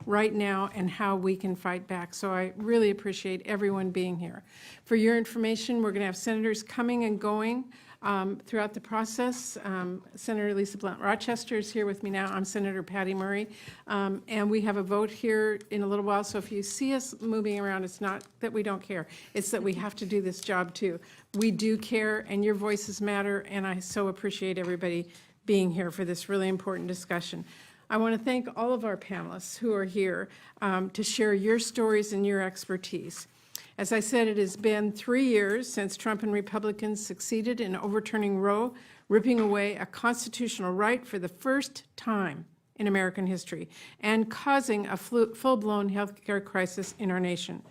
right now and how we can fight back. So I really appreciate everyone being here. For your information, we're going to have senators coming and going throughout the process. Senator Lisa Blunt Rochester is here with me now. I'm Senator Patty Murray. And we have a vote here in a little while. So if you see us moving around, it's not that we don't care. It's that we have to do this job too. We do care and your voices matter. And I so appreciate everybody being here for this really important discussion. I want to thank all of our panelists who are here to share your stories and your expertise. As I said, it has been 3 years since Trump and Republicans succeeded in overturning Roe, ripping away a constitutional right for the first time in American history, and causing a full-blown health care crisis in our nation.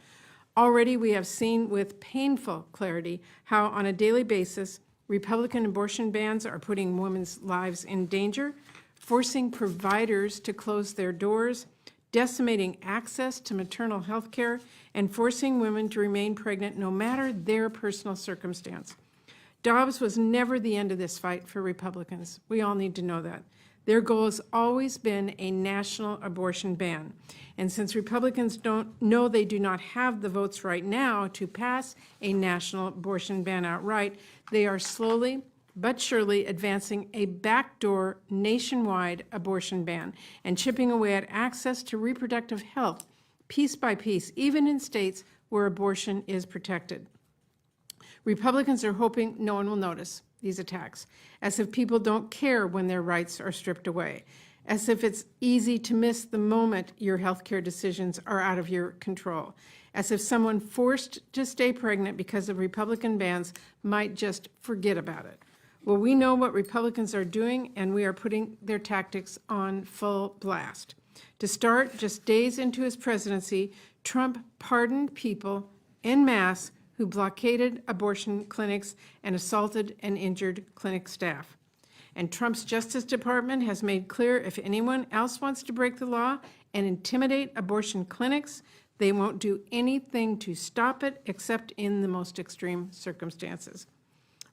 Already we have seen with painful clarity how on a daily basis Republican abortion bans are putting women's lives in danger, forcing providers to close their doors, decimating access to maternal health care, and forcing women to remain pregnant no matter their personal circumstance. Dobbs was never the end of this fight for Republicans. We all need to know that. Their goal has always been a national abortion ban. And since Republicans they do not have the votes right now to pass a national abortion ban outright, they are slowly but surely advancing a backdoor nationwide abortion ban and chipping away at access to reproductive health piece by piece, even in states where abortion is protected. Republicans are hoping no one will notice these attacks, as if people don't care when their rights are stripped away, as if it's easy to miss the moment your health care decisions are out of your control, as if someone forced to stay pregnant because of Republican bans might just forget about it. Well, we know what Republicans are doing, and we are putting their tactics on full blast. To start, just days into his presidency, Trump pardoned people en masse who blockaded abortion clinics and assaulted and injured clinic staff. And Trump's Justice Department has made clear if anyone else wants to break the law and intimidate abortion clinics, they won't do anything to stop it except in the most extreme circumstances.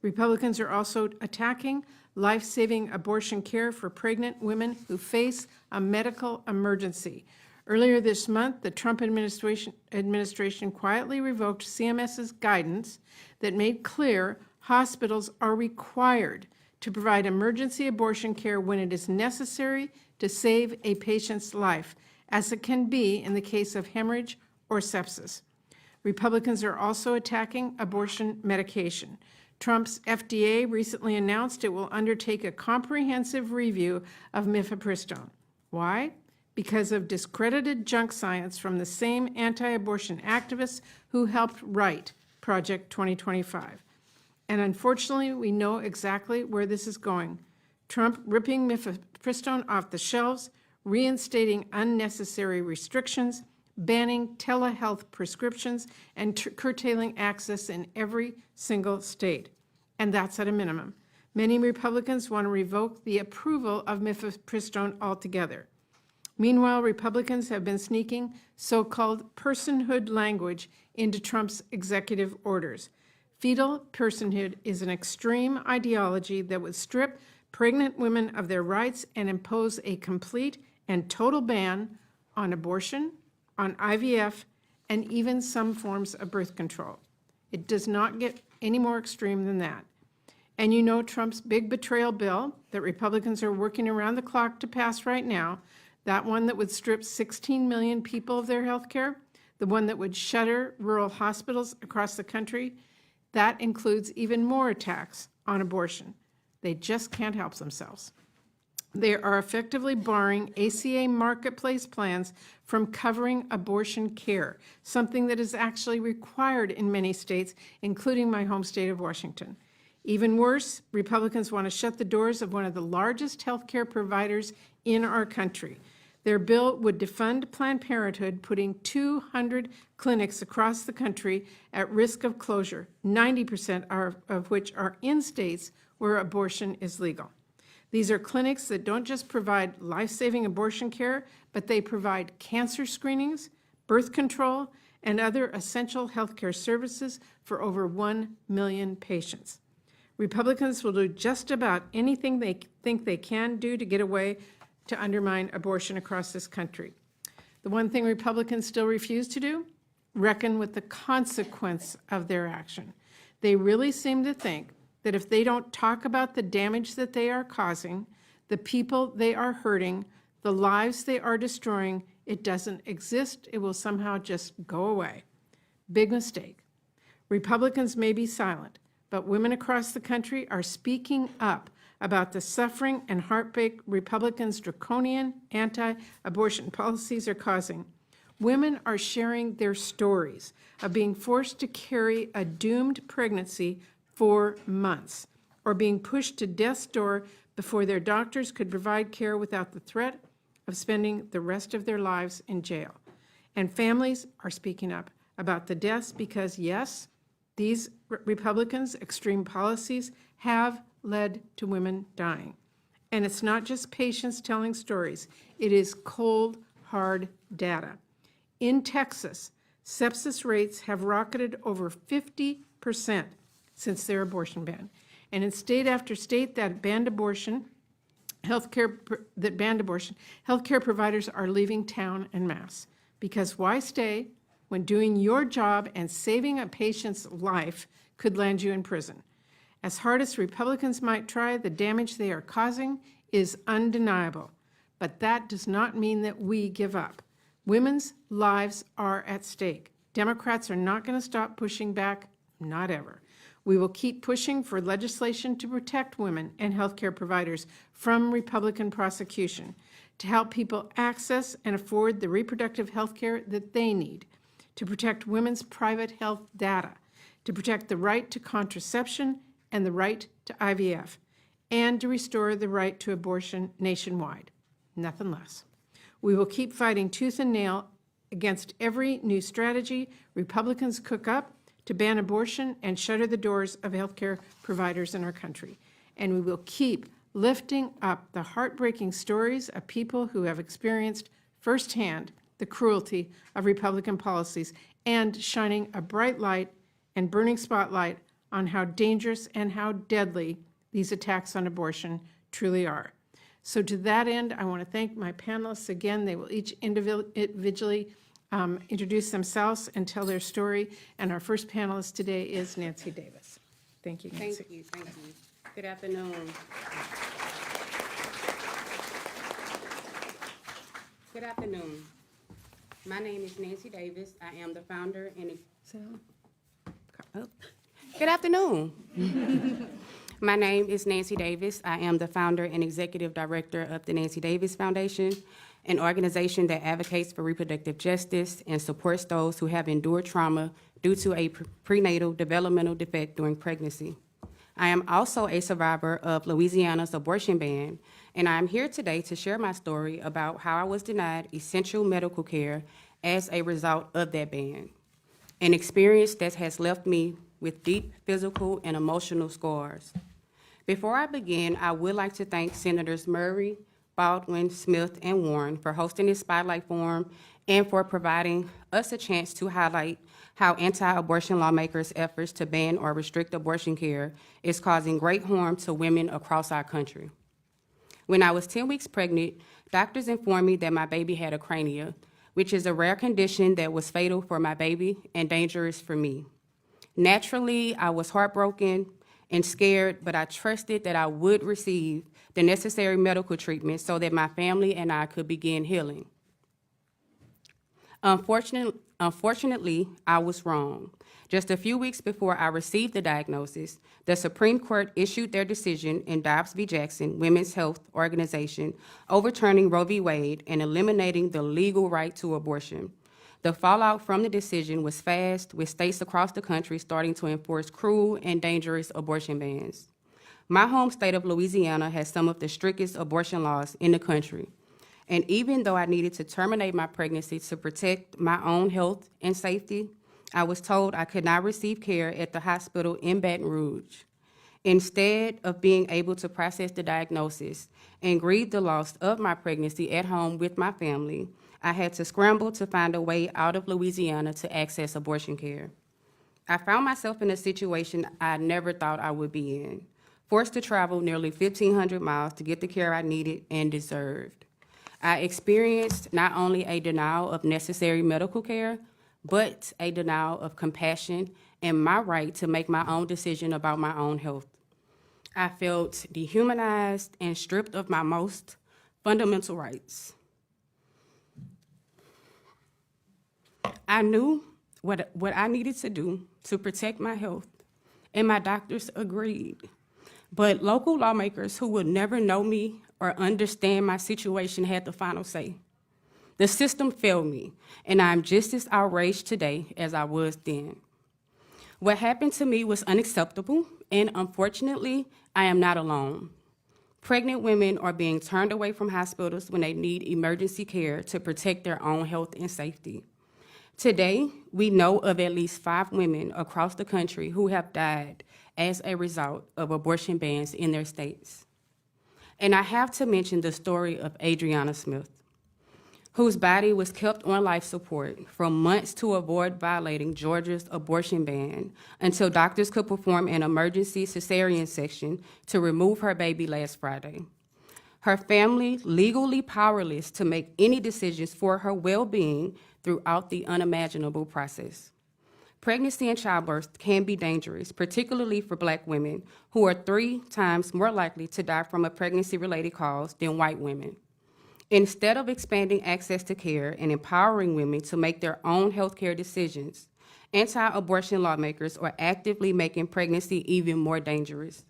Republicans are also attacking life-saving abortion care for pregnant women who face a medical emergency. Earlier this month, the Trump administration quietly revoked CMS's guidance that made clear hospitals are required to provide emergency abortion care when it is necessary to save a patient's life, as it can be in the case of hemorrhage or sepsis. Republicans are also attacking abortion medication. Trump's FDA recently announced it will undertake a comprehensive review of mifepristone. Why? Because of discredited junk science from the same anti-abortion activists who helped write Project 2025. And unfortunately, we know exactly where this is going. Trump ripping mifepristone off the shelves, reinstating unnecessary restrictions, banning telehealth prescriptions, and curtailing access in every single state. And that's at a minimum. Many Republicans want to revoke the approval of mifepristone altogether. Meanwhile, Republicans have been sneaking so-called personhood language into Trump's executive orders. Fetal personhood is an extreme ideology that would strip pregnant women of their rights and impose a complete and total ban on abortion, on IVF, and even some forms of birth control. It does not get any more extreme than that. And you know Trump's big betrayal bill that Republicans are working around the clock to pass right now, that one that would strip 16 million people of their health care, the one that would shutter rural hospitals across the country, that includes even more attacks on abortion. They just can't help themselves. They are effectively barring ACA marketplace plans from covering abortion care, something that is actually required in many states, including my home state of Washington. Even worse, Republicans want to shut the doors of one of the largest healthcare providers in our country. Their bill would defund Planned Parenthood, putting 200 clinics across the country at risk of closure, 90% of which are in states where abortion is legal. These are clinics that don't just provide life-saving abortion care, but they provide cancer screenings, birth control, and other essential healthcare services for over 1 million patients. Republicans will do just about anything they think they can do to get away to undermine abortion across this country. The one thing Republicans still refuse to do, reckon with the consequence of their action. They really seem to think that if they don't talk about the damage that they are causing, the people they are hurting, the lives they are destroying, it doesn't exist. It will somehow just go away. Big mistake. Republicans may be silent, but women across the country are speaking up about the suffering and heartbreak Republicans' draconian anti-abortion policies are causing. Women are sharing their stories of being forced to carry a doomed pregnancy for months, or being pushed to death's door before their doctors could provide care without the threat of spending the rest of their lives in jail. And families are speaking up about the deaths because, yes, these Republicans' extreme policies have led to women dying. And it's not just patients telling stories. It is cold, hard data. In Texas, sepsis rates have rocketed over 50% since their abortion ban. And in state after state that banned abortion, healthcare providers are leaving town en masse. Because why stay when doing your job and saving a patient's life could land you in prison? As hard as Republicans might try, the damage they are causing is undeniable. But that does not mean that we give up. Women's lives are at stake. Democrats are not going to stop pushing back, not ever. We will keep pushing for legislation to protect women and healthcare providers from Republican prosecution, to help people access and afford the reproductive health care that they need, to protect women's private health data, to protect the right to contraception and the right to IVF, and to restore the right to abortion nationwide. Nothing less. We will keep fighting tooth and nail against every new strategy Republicans cook up to ban abortion and shutter the doors of healthcare providers in our country. And we will keep lifting up the heartbreaking stories of people who have experienced firsthand the cruelty of Republican policies and shining a bright light and burning spotlight on how dangerous and how deadly these attacks on abortion truly are. So to that end, I want to thank my panelists again. They will each individually introduce themselves and tell their story. And our first panelist today is Nancy Davis. Thank you, Nancy. Thank you. Thank you. Good afternoon. Good afternoon. My name is Nancy Davis. I am the founder and Good afternoon. My name is Nancy Davis. I am the founder and executive director of the Nancy Davis Foundation, an organization that advocates for reproductive justice and supports those who have endured trauma due to a prenatal developmental defect during pregnancy. I am also a survivor of Louisiana's abortion ban, and I am here today to share my story about how I was denied essential medical care as a result of that ban, an experience that has left me with deep physical and emotional scars. Before I begin, I would like to thank Senators Murray, Baldwin, Smith, and Warren for hosting this Spotlight Forum and for providing us a chance to highlight how anti-abortion lawmakers' efforts to ban or restrict abortion care is causing great harm to women across our country. When I was 10 weeks pregnant, doctors informed me that my baby had a crania, which is a rare condition that was fatal for my baby and dangerous for me. Naturally, I was heartbroken and scared, but I trusted that I would receive the necessary medical treatment so that my family and I could begin healing. Unfortunately, I was wrong. Just a few weeks before I received the diagnosis, the Supreme Court issued their decision in Dobbs v. Jackson, Women's Health Organization, overturning Roe v. Wade and eliminating the legal right to abortion. The fallout from the decision was fast, with states across the country starting to enforce cruel and dangerous abortion bans. My home state of Louisiana has some of the strictest abortion laws in the country. And even though I needed to terminate my pregnancy to protect my own health and safety, I was told I could not receive care at the hospital in Baton Rouge. Instead of being able to process the diagnosis and grieve the loss of my pregnancy at home with my family, I had to scramble to find a way out of Louisiana to access abortion care. I found myself in a situation I never thought I would be in, forced to travel nearly 1,500 miles to get the care I needed and deserved. I experienced not only a denial of necessary medical care, but a denial of compassion and my right to make my own decision about my own health. I felt dehumanized and stripped of my most fundamental rights. I knew what I needed to do to protect my health, and my doctors agreed. But local lawmakers who would never know me or understand my situation had the final say. The system failed me, and I'm just as outraged today as I was then. What happened to me was unacceptable, and unfortunately, I am not alone. Pregnant women are being turned away from hospitals when they need emergency care to protect their own health and safety. Today, we know of at least 5 women across the country who have died as a result of abortion bans in their states. And I have to mention the story of Adriana Smith, whose body was kept on life support for months to avoid violating Georgia's abortion ban until doctors could perform an emergency cesarean section to remove her baby last Friday. Her family legally powerless to make any decisions for her well-being throughout the unimaginable process. Pregnancy and childbirth can be dangerous, particularly for Black women, who are 3 times more likely to die from a pregnancy-related cause than white women. Instead of expanding access to care and empowering women to make their own healthcare decisions, anti-abortion lawmakers are actively making pregnancy even more dangerous.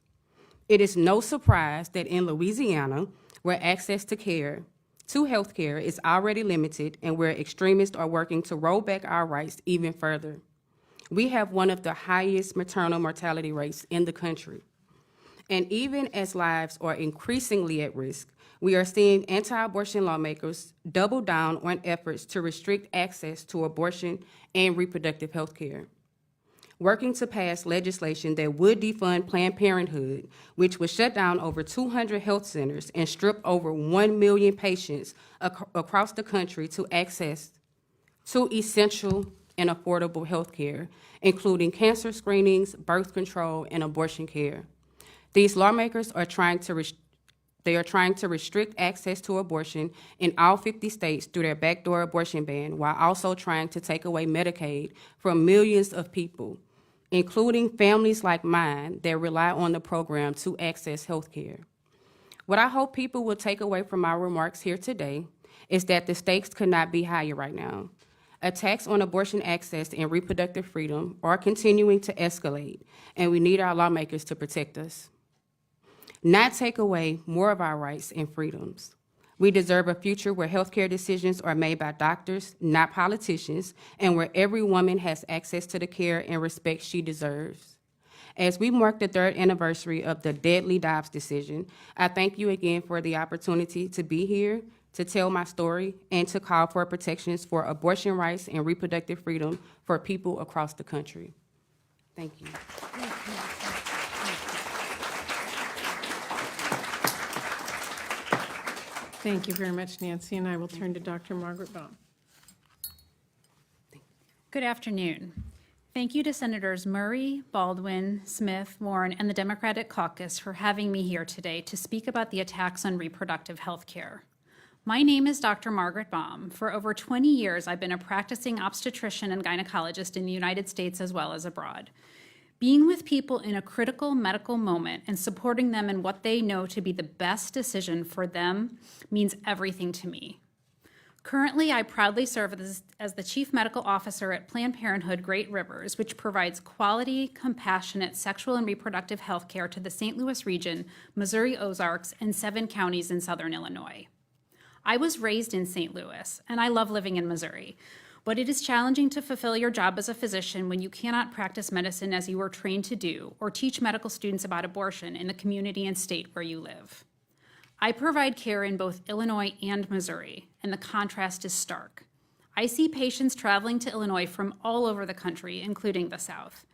It is no surprise that in Louisiana, where access to healthcare is already limited and where extremists are working to roll back our rights even further, we have one of the highest maternal mortality rates in the country. And even as lives are increasingly at risk, we are seeing anti-abortion lawmakers double down on efforts to restrict access to abortion and reproductive health care. Working to pass legislation that would defund Planned Parenthood, which would shut down over 200 health centers and strip over 1 million patients across the country to access to essential and affordable health care, including cancer screenings, birth control, and abortion care. These lawmakers are trying to restrict access to abortion in all 50 states through their backdoor abortion ban, while also trying to take away Medicaid from millions of people, including families like mine that rely on the program to access health care. What I hope people will take away from my remarks here today is that the stakes could not be higher right now. Attacks on abortion access and reproductive freedom are continuing to escalate, and we need our lawmakers to protect us, not take away more of our rights and freedoms. We deserve a future where healthcare decisions are made by doctors, not politicians, and where every woman has access to the care and respect she deserves. As we mark the 3rd anniversary of the deadly Dobbs decision, I thank you again for the opportunity to be here, to tell my story, and to call for protections for abortion rights and reproductive freedom for people across the country. Thank you. Thank you very much, Nancy, and I will turn to Dr. Margaret Baum. Good afternoon. Thank you to Senators Murray, Baldwin, Smith, Warren, and the Democratic Caucus for having me here today to speak about the attacks on reproductive health care. My name is Dr. Margaret Baum. For over 20 years, I've been a practicing obstetrician and gynecologist in the United States as well as abroad. Being with people in a critical medical moment and supporting them in what they know to be the best decision for them means everything to me. Currently, I proudly serve as the Chief Medical Officer at Planned Parenthood Great Rivers, which provides quality, compassionate sexual and reproductive health care to the St. Louis region, Missouri Ozarks, and 7 counties in southern Illinois. I was raised in St. Louis, and I love living in Missouri. But it is challenging to fulfill your job as a physician when you cannot practice medicine as you were trained to do or teach medical students about abortion in the community and state where you live. I provide care in both Illinois and Missouri, and the contrast is stark. I see patients traveling to Illinois from all over the country, including the South.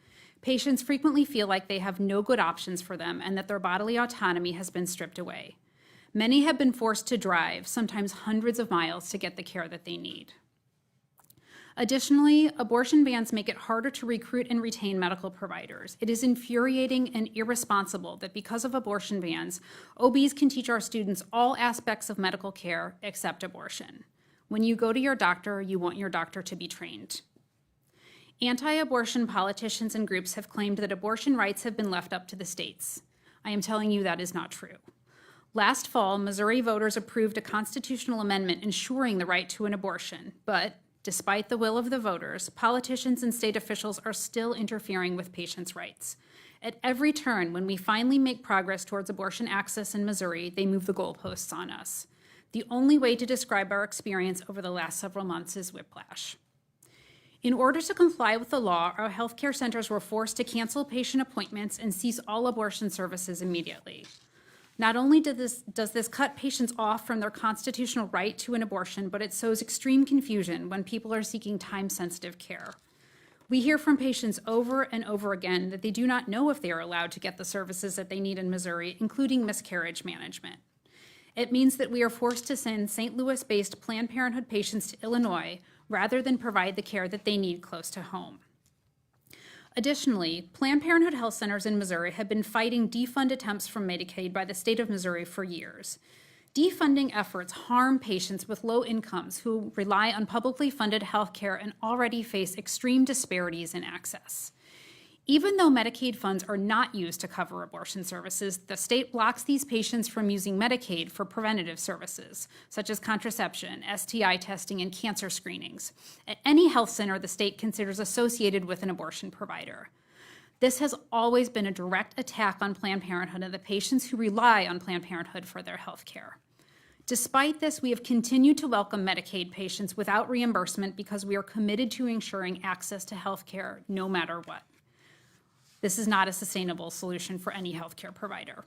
Patients frequently feel like they have no good options for them and that their bodily autonomy has been stripped away. Many have been forced to drive, sometimes hundreds of miles, to get the care that they need. Additionally, abortion bans make it harder to recruit and retain medical providers. It is infuriating and irresponsible that because of abortion bans, OBs can teach our students all aspects of medical care except abortion. When you go to your doctor, you want your doctor to be trained. Anti-abortion politicians and groups have claimed that abortion rights have been left up to the states. I am telling you that is not true. Last fall, Missouri voters approved a constitutional amendment ensuring the right to an abortion, but despite the will of the voters, politicians and state officials are still interfering with patients' rights. At every turn, when we finally make progress towards abortion access in Missouri, they move the goalposts on us. The only way to describe our experience over the last several months is whiplash. In order to comply with the law, our healthcare centers were forced to cancel patient appointments and cease all abortion services immediately. Not only does this cut patients off from their constitutional right to an abortion, but it sows extreme confusion when people are seeking time-sensitive care. We hear from patients over and over again that they do not know if they are allowed to get the services that they need in Missouri, including miscarriage management. It means that we are forced to send St. Louis-based Planned Parenthood patients to Illinois rather than provide the care that they need close to home. Additionally, Planned Parenthood health centers in Missouri have been fighting defund attempts from Medicaid by the state of Missouri for years. Defunding efforts harm patients with low incomes who rely on publicly funded health care and already face extreme disparities in access. Even though Medicaid funds are not used to cover abortion services, the state blocks these patients from using Medicaid for preventative services, such as contraception, STI testing, and cancer screenings, at any health center the state considers associated with an abortion provider. This has always been a direct attack on Planned Parenthood and the patients who rely on Planned Parenthood for their health care. Despite this, we have continued to welcome Medicaid patients without reimbursement because we are committed to ensuring access to health care no matter what. This is not a sustainable solution for any healthcare provider.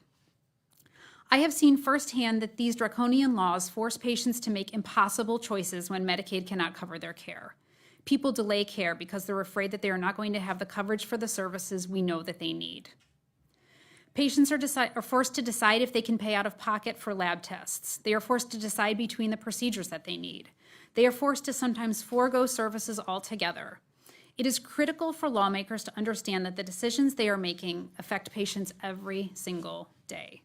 I have seen firsthand that these draconian laws force patients to make impossible choices when Medicaid cannot cover their care. People delay care because they're afraid that they are not going to have the coverage for the services we know that they need. Patients are forced to decide if they can pay out of pocket for lab tests. They are forced to decide between the procedures that they need. They are forced to sometimes forego services altogether. It is critical for lawmakers to understand that the decisions they are making affect patients every single day.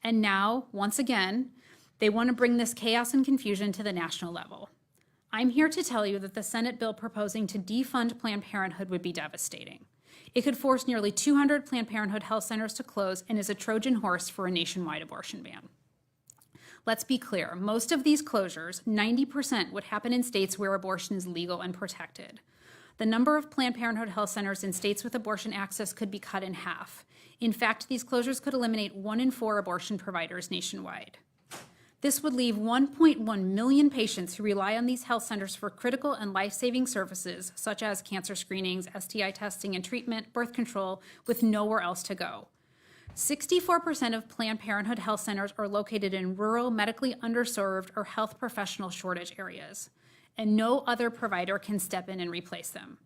And now, once again, they want to bring this chaos and confusion to the national level. I'm here to tell you that the Senate bill proposing to defund Planned Parenthood would be devastating. It could force nearly 200 Planned Parenthood health centers to close and is a Trojan horse for a nationwide abortion ban. Let's be clear, most of these closures, 90%, would happen in states where abortion is legal and protected. The number of Planned Parenthood health centers in states with abortion access could be cut in half. In fact, these closures could eliminate 1 in 4 abortion providers nationwide. This would leave 1.1 million patients who rely on these health centers for critical and life-saving services, such as cancer screenings, STI testing and treatment, birth control, with nowhere else to go. 64% of Planned Parenthood health centers are located in rural, medically underserved, or health professional shortage areas, and no other provider can step in and replace them.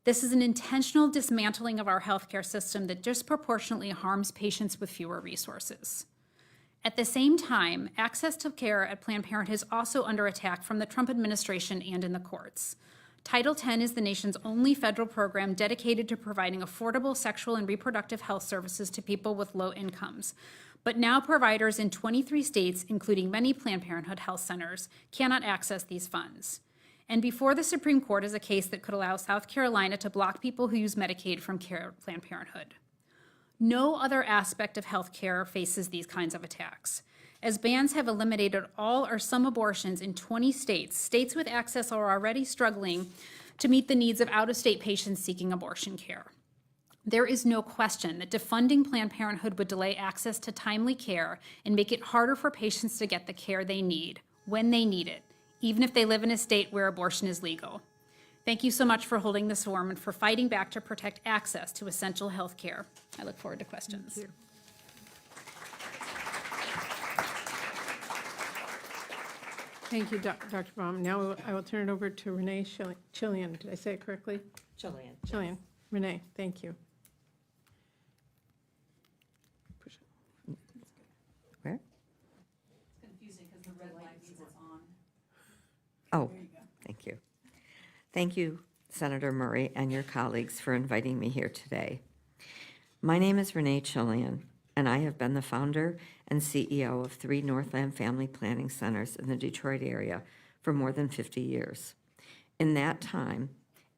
This is an intentional dismantling of our healthcare system that disproportionately harms patients with fewer resources. At the same time, access to care at Planned Parenthood is also under attack from the Trump administration and in the courts. Title X is the nation's only federal program dedicated to providing affordable sexual and reproductive health services to people with low incomes. But now providers in 23 states, including many Planned Parenthood health centers, cannot access these funds. And before the Supreme Court is a case that could allow South Carolina to block people who use Medicaid from Planned Parenthood. No other aspect of health care faces these kinds of attacks. As bans have eliminated all or some abortions in 20 states, states with access are already struggling to meet the needs of out-of-state patients seeking abortion care. There is no question that defunding Planned Parenthood would delay access to timely care and make it harder for patients to get the care they need, when they need it, even if they live in a state where abortion is legal. Thank you so much for holding this forum and for fighting back to protect access to essential health care. I look forward to questions. Thank you. Thank you, Dr. Baum. Now I will turn it over to Renee Chelian. Did I say it correctly? Chelian. Chelian. Renee, thank you. Where? It's confusing because the red light means it's on. Oh, thank you. Thank you, Senator Murray, and your colleagues for inviting me here today. My name is Renee Chelian, and I have been the founder and CEO of 3 Northland Family Planning Centers in the Detroit area for more than 50 years. In that time,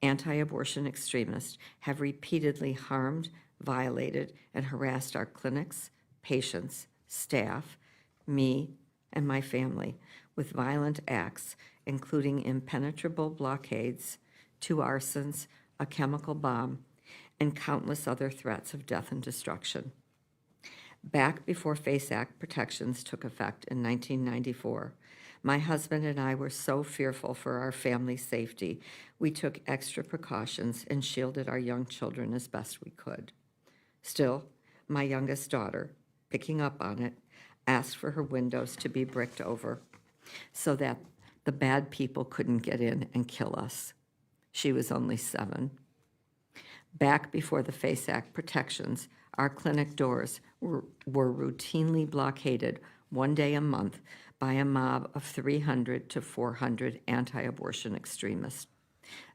anti-abortion extremists have repeatedly harmed, violated, and harassed our clinics, patients, staff, me, and my family with violent acts, including impenetrable blockades, 2 arsons, a chemical bomb, and countless other threats of death and destruction. Back before FACOG protections took effect in 1994, my husband and I were so fearful for our family's safety, we took extra precautions and shielded our young children as best we could. Still, my youngest daughter, picking up on it, asked for her windows to be bricked over so that the bad people couldn't get in and kill us. She was only 7. Back before the FACOG protections, our clinic doors were routinely blockaded 1 day a month by a mob of 300 to 400 anti-abortion extremists.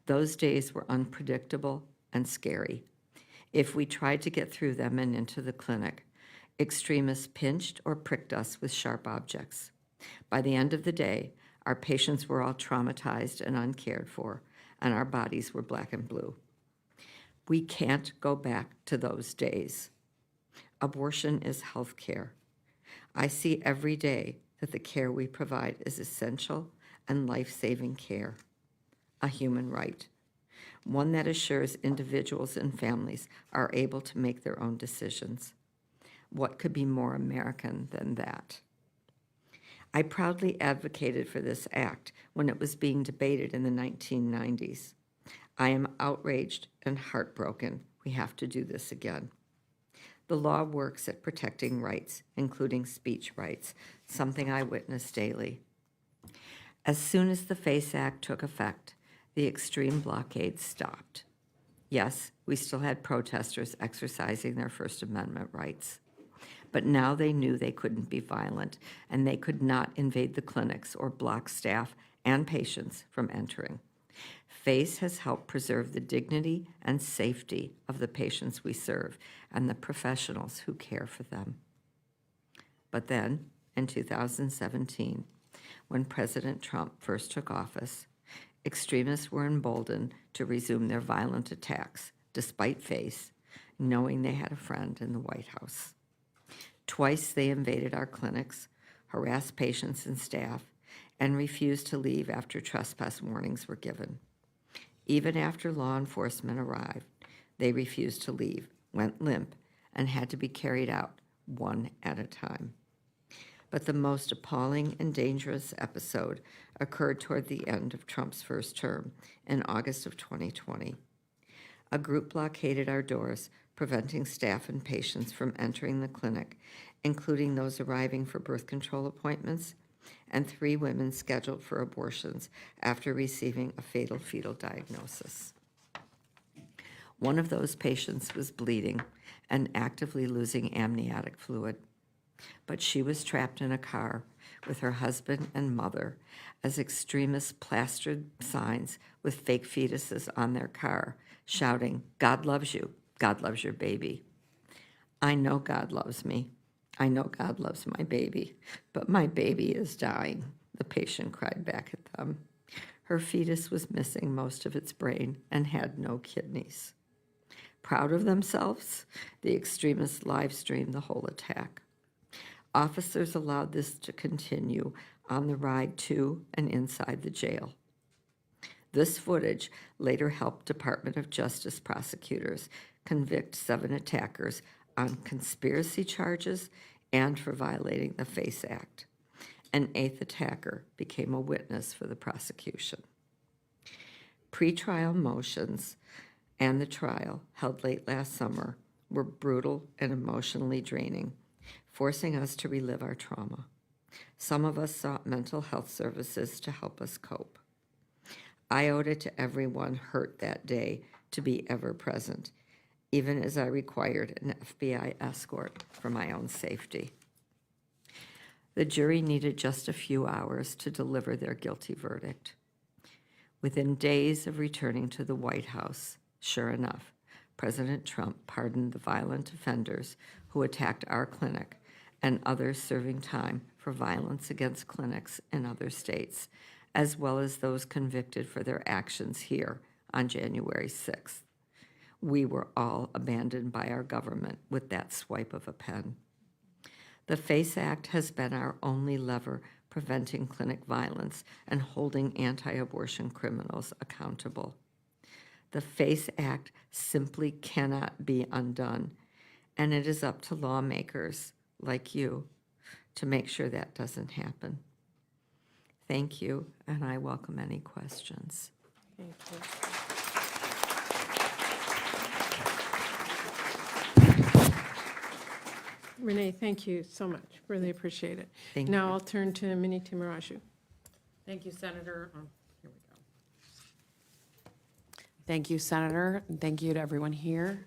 Those days were unpredictable and scary. If we tried to get through them and into the clinic, extremists pinched or pricked us with sharp objects. By the end of the day, our patients were all traumatized and uncared for, and our bodies were black and blue. We can't go back to those days. Abortion is health care. I see every day that the care we provide is essential and life-saving care, a human right, one that assures individuals and families are able to make their own decisions. What could be more American than that? I proudly advocated for this act when it was being debated in the 1990s. I am outraged and heartbroken. We have to do this again. The law works at protecting rights, including speech rights, something I witness daily. As soon as the FACE Act took effect, the extreme blockade stopped. Yes, we still had protesters exercising their First Amendment rights. But now they knew they couldn't be violent, and they could not invade the clinics or block staff and patients from entering. FACE has helped preserve the dignity and safety of the patients we serve and the professionals who care for them. But then, in 2017, when President Trump first took office, extremists were emboldened to resume their violent attacks, despite FACE, knowing they had a friend in the White House. Twice they invaded our clinics, harassed patients and staff, and refused to leave after trespass warnings were given. Even after law enforcement arrived, they refused to leave, went limp, and had to be carried out one at a time. But the most appalling and dangerous episode occurred toward the end of Trump's first term in August of 2020. A group blockaded our doors, preventing staff and patients from entering the clinic, including those arriving for birth control appointments and 3 women scheduled for abortions after receiving a fatal fetal diagnosis. One of those patients was bleeding and actively losing amniotic fluid, but she was trapped in a car with her husband and mother as extremists plastered signs with fake fetuses on their car, shouting, "God loves you. God loves your baby." I know God loves me. I know God loves my baby, but my baby is dying, the patient cried back at them. Her fetus was missing most of its brain and had no kidneys. Proud of themselves, the extremists live-streamed the whole attack. Officers allowed this to continue on the ride to and inside the jail. This footage later helped Department of Justice prosecutors convict 7 attackers on conspiracy charges and for violating the FACE Act. An 8th attacker became a witness for the prosecution. Pretrial motions and the trial, held late last summer, were brutal and emotionally draining, forcing us to relive our trauma. Some of us sought mental health services to help us cope. I owed it to everyone hurt that day to be ever present, even as I required an FBI escort for my own safety. The jury needed just a few hours to deliver their guilty verdict. Within days of returning to the White House, sure enough, President Trump pardoned the violent offenders who attacked our clinic and others serving time for violence against clinics in other states, as well as those convicted for their actions here on January 6th. We were all abandoned by our government with that swipe of a pen. The FACE Act has been our only lever preventing clinic violence and holding anti-abortion criminals accountable. The FACE Act simply cannot be undone, and it is up to lawmakers like you to make sure that doesn't happen. Thank you, and I welcome any questions. Thank you. Renee, thank you so much. Really appreciate it. Thank Now you. I'll turn to Minnie Timmaraju. Thank you, Senator. Oh, here we go. Thank you, Senator, and thank you to everyone here.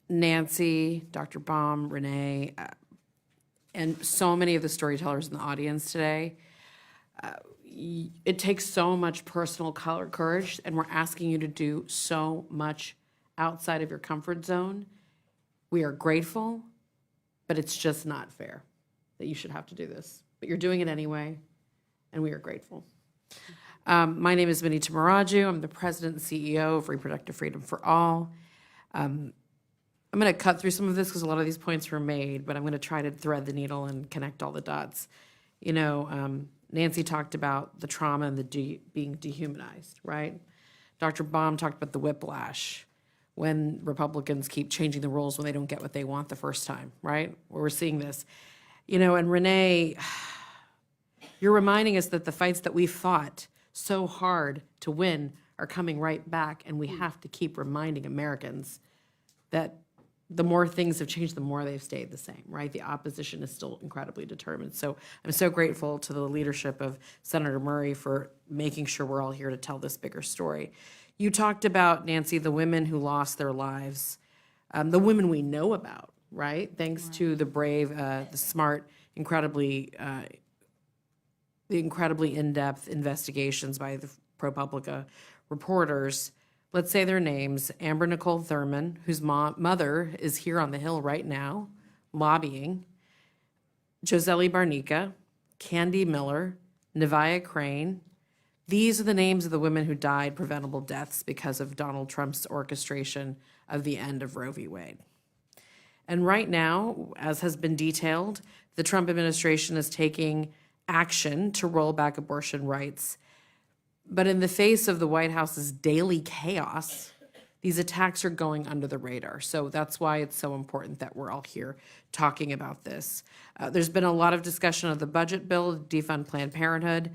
Nancy, Dr. Baum, Renee, and so many of the storytellers in the audience today. It takes so much personal courage, and we're asking you to do so much outside of your comfort zone. We are grateful, but it's just not fair that you should have to do this. But you're doing it anyway, and we are grateful. My name is Minnie Timmaraju. I'm the president and CEO of Reproductive Freedom for All. I'm going to cut through some of this because a lot of these points were made, but I'm going to try to thread the needle and connect all the dots. You know, Nancy talked about the trauma and the being dehumanized, right? Dr. Baum talked about the whiplash when Republicans keep changing the rules when they don't get what they want the first time, right? Where we're seeing this. You know, and Renee, you're reminding us that the fights that we fought so hard to win are coming right back, and we have to keep reminding Americans that the more things have changed, the more they've stayed the same, right? The opposition is still incredibly determined. So I'm so grateful to the leadership of Senator Murray for making sure we're all here to tell this bigger story. You talked about, Nancy, the women who lost their lives, the women we know about, right? Thanks to the brave, the smart, the incredibly in-depth investigations by the ProPublica reporters. Let's say their names: Amber Nicole Thurman, whose mother is here on the Hill right now, lobbying; Joseli Barnica, Candy Miller, Nevaeh Crane. These are the names of the women who died preventable deaths because of Donald Trump's orchestration of the end of Roe v. Wade. And right now, as has been detailed, the Trump administration is taking action to roll back abortion rights. But in the face of the White House's daily chaos, these attacks are going under the radar. So that's why it's so important that we're all here talking about this. There's been a lot of discussion of the budget bill to defund Planned Parenthood.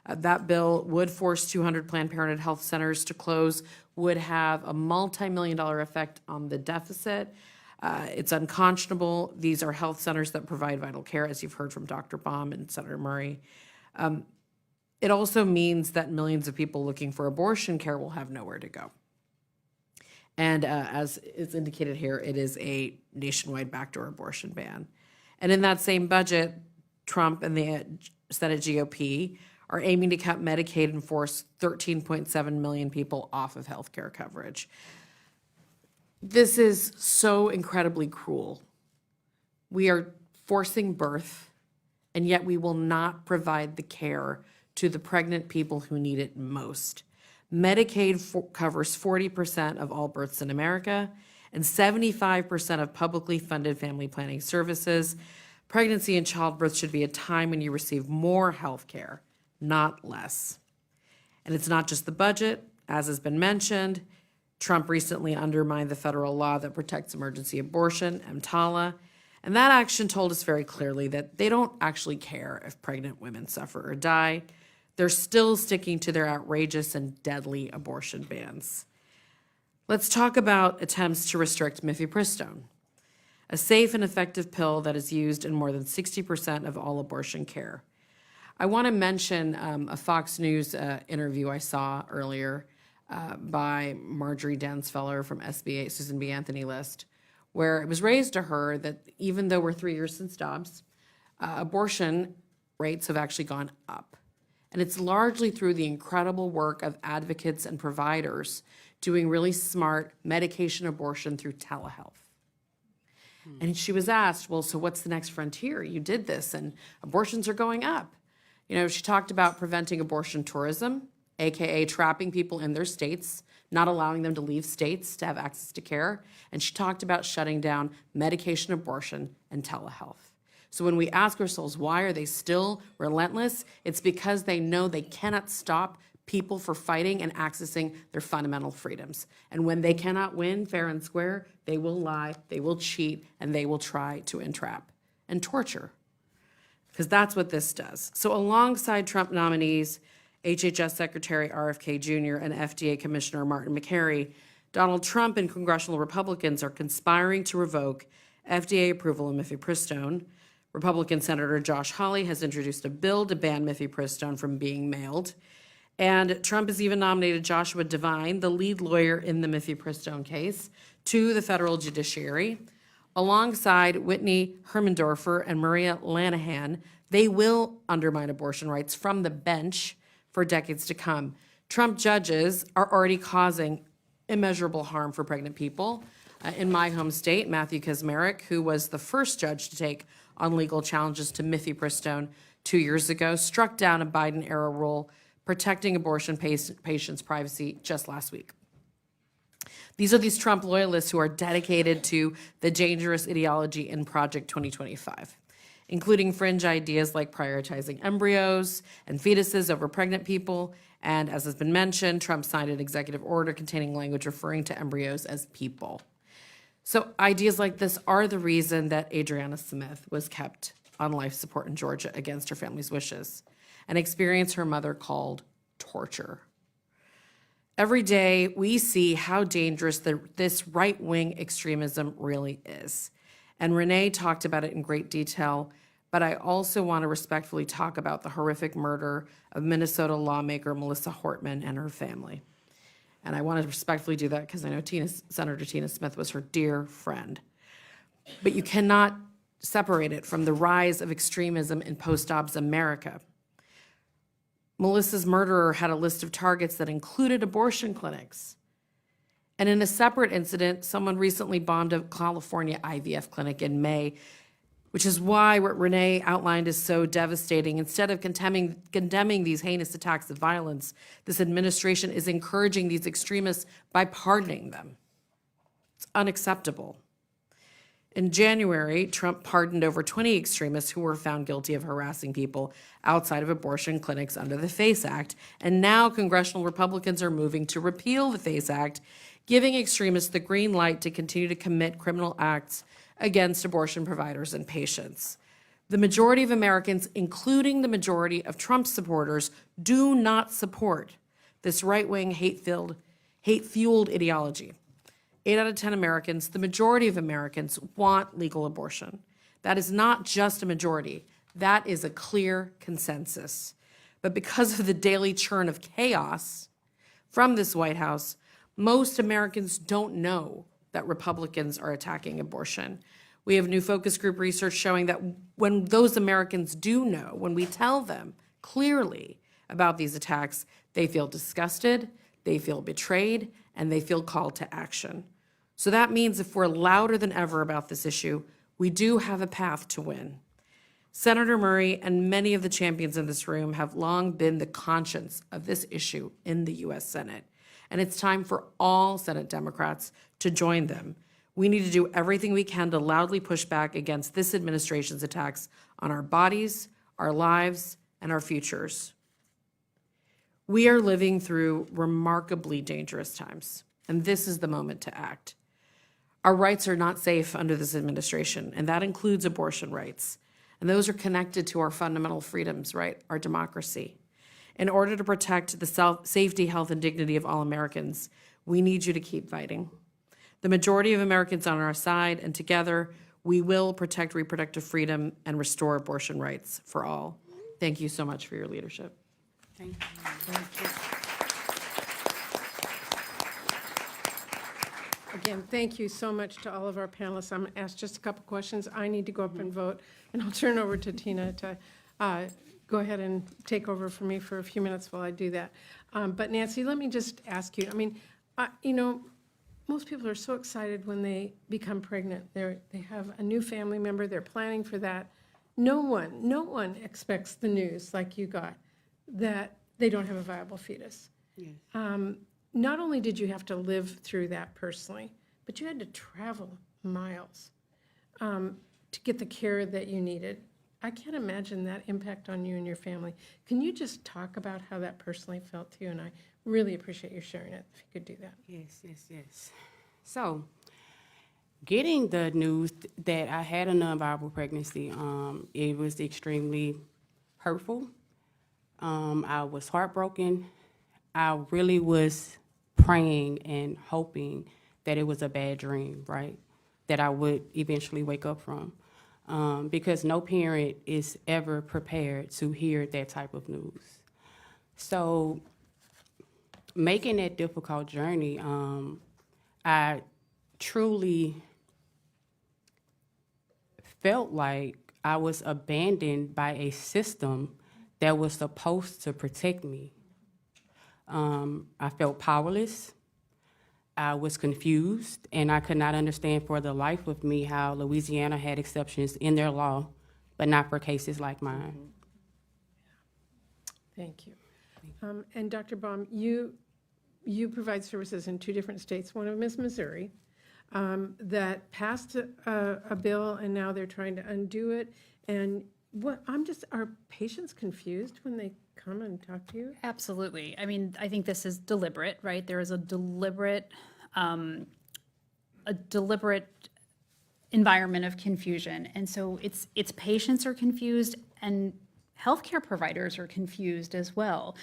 That bill would force 200 Planned Parenthood health centers to close, would have a multi-million-dollar effect on the deficit. It's unconscionable. These are health centers that provide vital care, as you've heard from Dr. Baum and Senator Murray. It also means that millions of people looking for abortion care will have nowhere to go. And as is indicated here, it is a nationwide backdoor abortion ban. And in that same budget, Trump and the Senate GOP are aiming to cut Medicaid and force 13.7 million people off of health care coverage. This is so incredibly cruel. We are forcing birth, and yet we will not provide the care to the pregnant people who need it most. Medicaid covers 40% of all births in America and 75% of publicly funded family planning services. Pregnancy and childbirth should be a time when you receive more health care, not less. And it's not just the budget. As has been mentioned, Trump recently undermined the federal law that protects emergency abortion, EMTALA, and that action told us very clearly that they don't actually care if pregnant women suffer or die. They're still sticking to their outrageous and deadly abortion bans. Let's talk about attempts to restrict mifepristone, a safe and effective pill that is used in more than 60% of all abortion care. I want to mention a Fox News interview I saw earlier by Marjorie Densfeller from SBA, Susan B. Anthony List, where it was raised to her that even though we're 3 years since Dobbs, abortion rates have actually gone up. And it's largely through the incredible work of advocates and providers doing really smart medication abortion through telehealth. And she was asked, well, so what's the next frontier? You did this and abortions are going up. You know, she talked about preventing abortion tourism, AKA trapping people in their states, not allowing them to leave states to have access to care. And she talked about shutting down medication abortion and telehealth. So when we ask ourselves, why are they still relentless? It's because they know they cannot stop people for fighting and accessing their fundamental freedoms. And when they cannot win fair and square, they will lie, they will cheat, and they will try to entrap and torture. Because that's what this does. So alongside Trump nominees, HHS Secretary RFK Jr. and FDA Commissioner Martin McCary, Donald Trump and congressional Republicans are conspiring to revoke FDA approval of mifepristone. Republican Senator Josh Hawley has introduced a bill to ban mifepristone from being mailed. And Trump has even nominated Joshua Devine, the lead lawyer in the mifepristone case, to the federal judiciary. Alongside Whitney Hermendorfer and Maria Lanahan, they will undermine abortion rights from the bench for decades to come. Trump judges are already causing immeasurable harm for pregnant people. In my home state, Matthew Kaczmarek, who was the first judge to take on legal challenges to mifepristone 2 years ago, struck down a Biden-era rule protecting abortion patients' privacy just last week. These are these Trump loyalists who are dedicated to the dangerous ideology in Project 2025, including fringe ideas like prioritizing embryos and fetuses over pregnant people. And as has been mentioned, Trump signed an executive order containing language referring to embryos as people. So ideas like this are the reason that Adriana Smith was kept on life support in Georgia against her family's wishes, an experience her mother called torture. Every day, we see how dangerous this right-wing extremism really is. And Renee talked about it in great detail, but I also want to respectfully talk about the horrific murder of Minnesota lawmaker Melissa Hortman and her family. And I want to respectfully do that because I know Senator Tina Smith was her dear friend. But you cannot separate it from the rise of extremism in post-Dobbs America. Melissa's murderer had a list of targets that included abortion clinics. And in a separate incident, someone recently bombed a California IVF clinic in May, which is why what Renee outlined is so devastating. Instead of condemning these heinous attacks of violence, this administration is encouraging these extremists by pardoning them. It's unacceptable. In January, Trump pardoned over 20 extremists who were found guilty of harassing people outside of abortion clinics under the FACE Act. And now congressional Republicans are moving to repeal the FACE Act, giving extremists the green light to continue to commit criminal acts against abortion providers and patients. The majority of Americans, including the majority of Trump supporters, do not support this right-wing, hate-fueled ideology. 8 out of 10 Americans, the majority of Americans, want legal abortion. That is not just a majority. That is a clear consensus. But because of the daily churn of chaos from this White House, most Americans don't know that Republicans are attacking abortion. We have new focus group research showing that when those Americans do know, when we tell them clearly about these attacks, they feel disgusted, they feel betrayed, and they feel called to action. So that means if we're louder than ever about this issue, we do have a path to win. Senator Murray and many of the champions in this room have long been the conscience of this issue in the U.S. Senate. And it's time for all Senate Democrats to join them. We need to do everything we can to loudly push back against this administration's attacks on our bodies, our lives, and our futures. We are living through remarkably dangerous times, and this is the moment to act. Our rights are not safe under this administration, and that includes abortion rights. And those are connected to our fundamental freedoms, right? Our democracy. In order to protect the safety, health, and dignity of all Americans, we need you to keep fighting. The majority of Americans are on our side, and together we will protect reproductive freedom and restore abortion rights for all. Thank you so much for your leadership. Thank you. Again, thank you so much to all of our panelists. I'm going to ask just a couple questions. I need to go up and vote, and I'll turn over to Tina to go ahead and take over for me for a few minutes while I do that. But Nancy, let me just ask you, I mean, you know, most people are so excited when they become pregnant. They have a new family member, they're planning for that. No one expects the news like you got, that they don't have a viable fetus. Yes. Not only did you have to live through that personally, but you had to travel miles to get the care that you needed. I can't imagine that impact on you and your family. Can you just talk about how that personally felt to you? And I really appreciate you sharing it, if you could do that. Yes. So, getting the news that I had a non-viable pregnancy, it was extremely hurtful. I was heartbroken. I really was praying and hoping that it was a bad dream, right? That I would eventually wake up from. Because no parent is ever prepared to hear that type of news. So, making that difficult journey, I truly felt like I was abandoned by a system that was supposed to protect me. I felt powerless. I was confused, and I could not understand for the life of me how Louisiana had exceptions in their law, but not for cases like mine. Thank you. And Dr. Baum, you provide services in 2 different states. One of them is Missouri, that passed a bill, and now they're trying to undo it. And are patients confused when they come and talk to you? Absolutely. I mean, I think this is deliberate, right? There is a deliberate environment of confusion. And so it's patients are confused and healthcare providers are confused as well.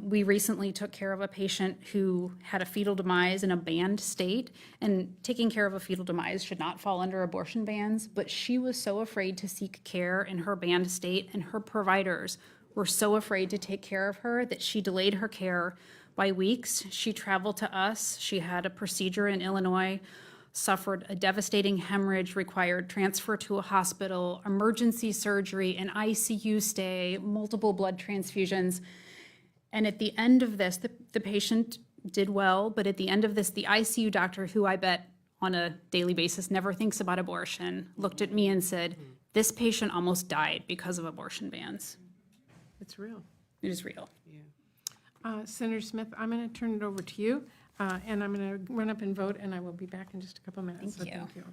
We recently took care of a patient who had a fetal demise in a banned state, and taking care of a fetal demise should not fall under abortion bans, but she was so afraid to seek care in her banned state, and her providers were so afraid to take care of her that she delayed her care by weeks. She traveled to us. She had a procedure in Illinois, suffered a devastating hemorrhage, required transfer to a hospital, emergency surgery, an ICU stay, multiple blood transfusions. And at the end of this, the patient did well, but at the end of this, the ICU doctor, who I bet on a daily basis never thinks about abortion, looked at me and said, "This patient almost died because of abortion bans." It's real. It is real. Senator Smith, I'm going to turn it over to you, and I'm going to run up and vote, and I will be back in just a couple minutes. Thank you. So thank you.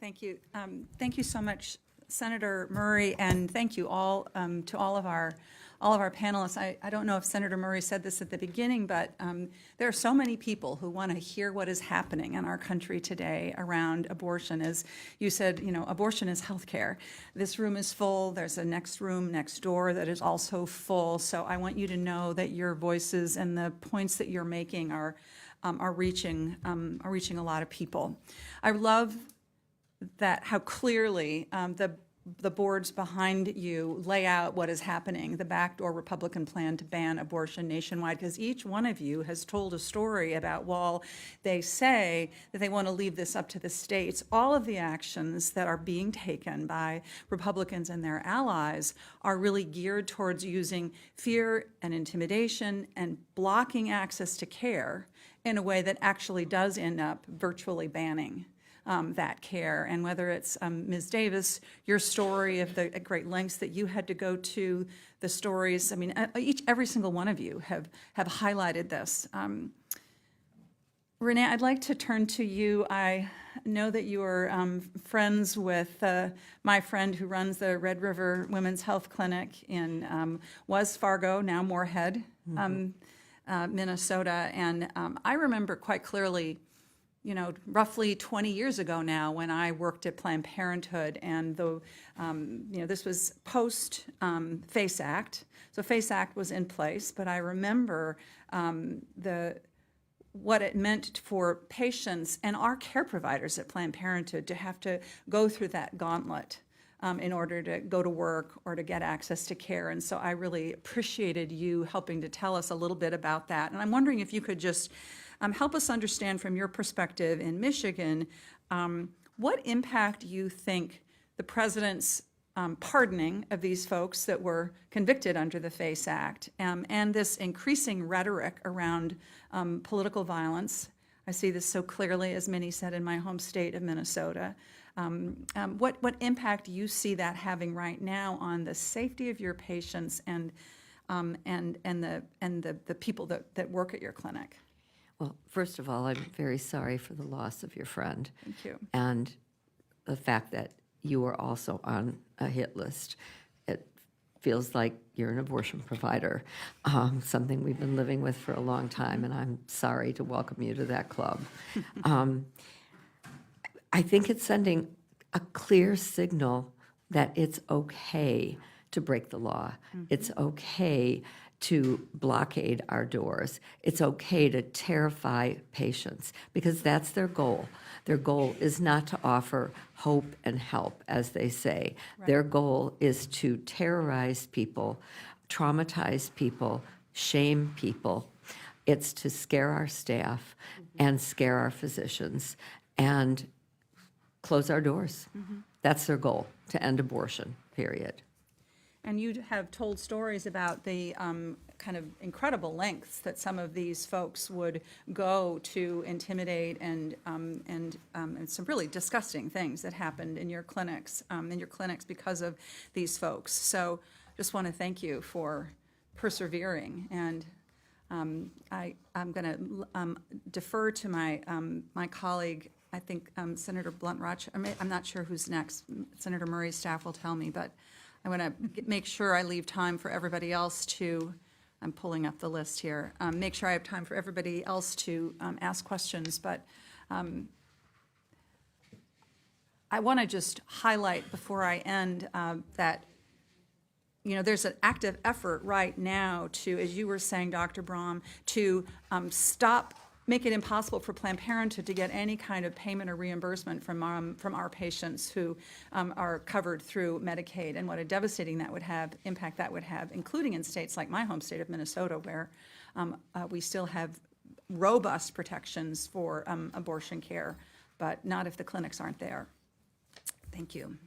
Thank you. Thank you so much, Senator Murray, and thank you all to all of our panelists. I don't know if Senator Murray said this at the beginning, but there are so many people who want to hear what is happening in our country today around abortion. As you said, you know, abortion is healthcare. This room is full. There's a next room next door that is also full. So I want you to know that your voices and the points that you're making are reaching a lot of people. I love that how clearly the boards behind you lay out what is happening, the backdoor Republican plan to ban abortion nationwide, because each one of you has told a story about, while they say that they want to leave this up to the states, all of the actions that are being taken by Republicans and their allies are really geared towards using fear and intimidation and blocking access to care in a way that actually does end up virtually banning that care. And whether it's Ms. Davis, your story of the great lengths that you had to go to, the stories, I mean, every single one of you have highlighted this. Renee, I'd like to turn to you. I know that you are friends with my friend who runs the Red River Women's Health Clinic in was Fargo, now Moorhead, Minnesota. And I remember quite clearly, you know, roughly 20 years ago now, when I worked at Planned Parenthood, and this was post FACE Act. So FACE Act was in place, but I remember what it meant for patients and our care providers at Planned Parenthood to have to go through that gauntlet in order to go to work or to get access to care. And so I really appreciated you helping to tell us a little bit about that. And I'm wondering if you could just help us understand from your perspective in Michigan, what impact you think the president's pardoning of these folks that were convicted under the FACE Act, and this increasing rhetoric around political violence. I see this so clearly, as many said, in my home state of Minnesota. What impact do you see that having right now on the safety of your patients and the people that work at your clinic? Well, first of all, I'm very sorry for the loss of your friend. Thank you. And the fact that you were also on a hit list. It feels like you're an abortion provider, something we've been living with for a long time, and I'm sorry to welcome you to that club. I think it's sending a clear signal that it's okay to break the law. It's okay to blockade our doors. It's okay to terrify patients because that's their goal. Their goal is not to offer hope and help, as they say. Their goal is to terrorize people, traumatize people, shame people. It's to scare our staff and scare our physicians and close our doors. That's their goal, to end abortion, period. And you have told stories about the kind of incredible lengths that some of these folks would go to intimidate and some really disgusting things that happened in your clinics because of these folks. So just want to thank you for persevering. And I'm going to defer to my colleague, I think Senator Blunt-Roch. I'm not sure who's next. Senator Murray's staff will tell me, but I want to make sure I leave time for everybody else to, I'm pulling up the list here, make sure I have time for everybody else to ask questions. But I want to just highlight before I end that, you know, there's an active effort right now to, as you were saying, Dr. Baum, to make it impossible for Planned Parenthood to get any kind of payment or reimbursement from our patients who are covered through Medicaid, and what a devastating impact that would have, including in states like my home state of Minnesota, where we still have robust protections for abortion care, but not if the clinics aren't there. Thank you.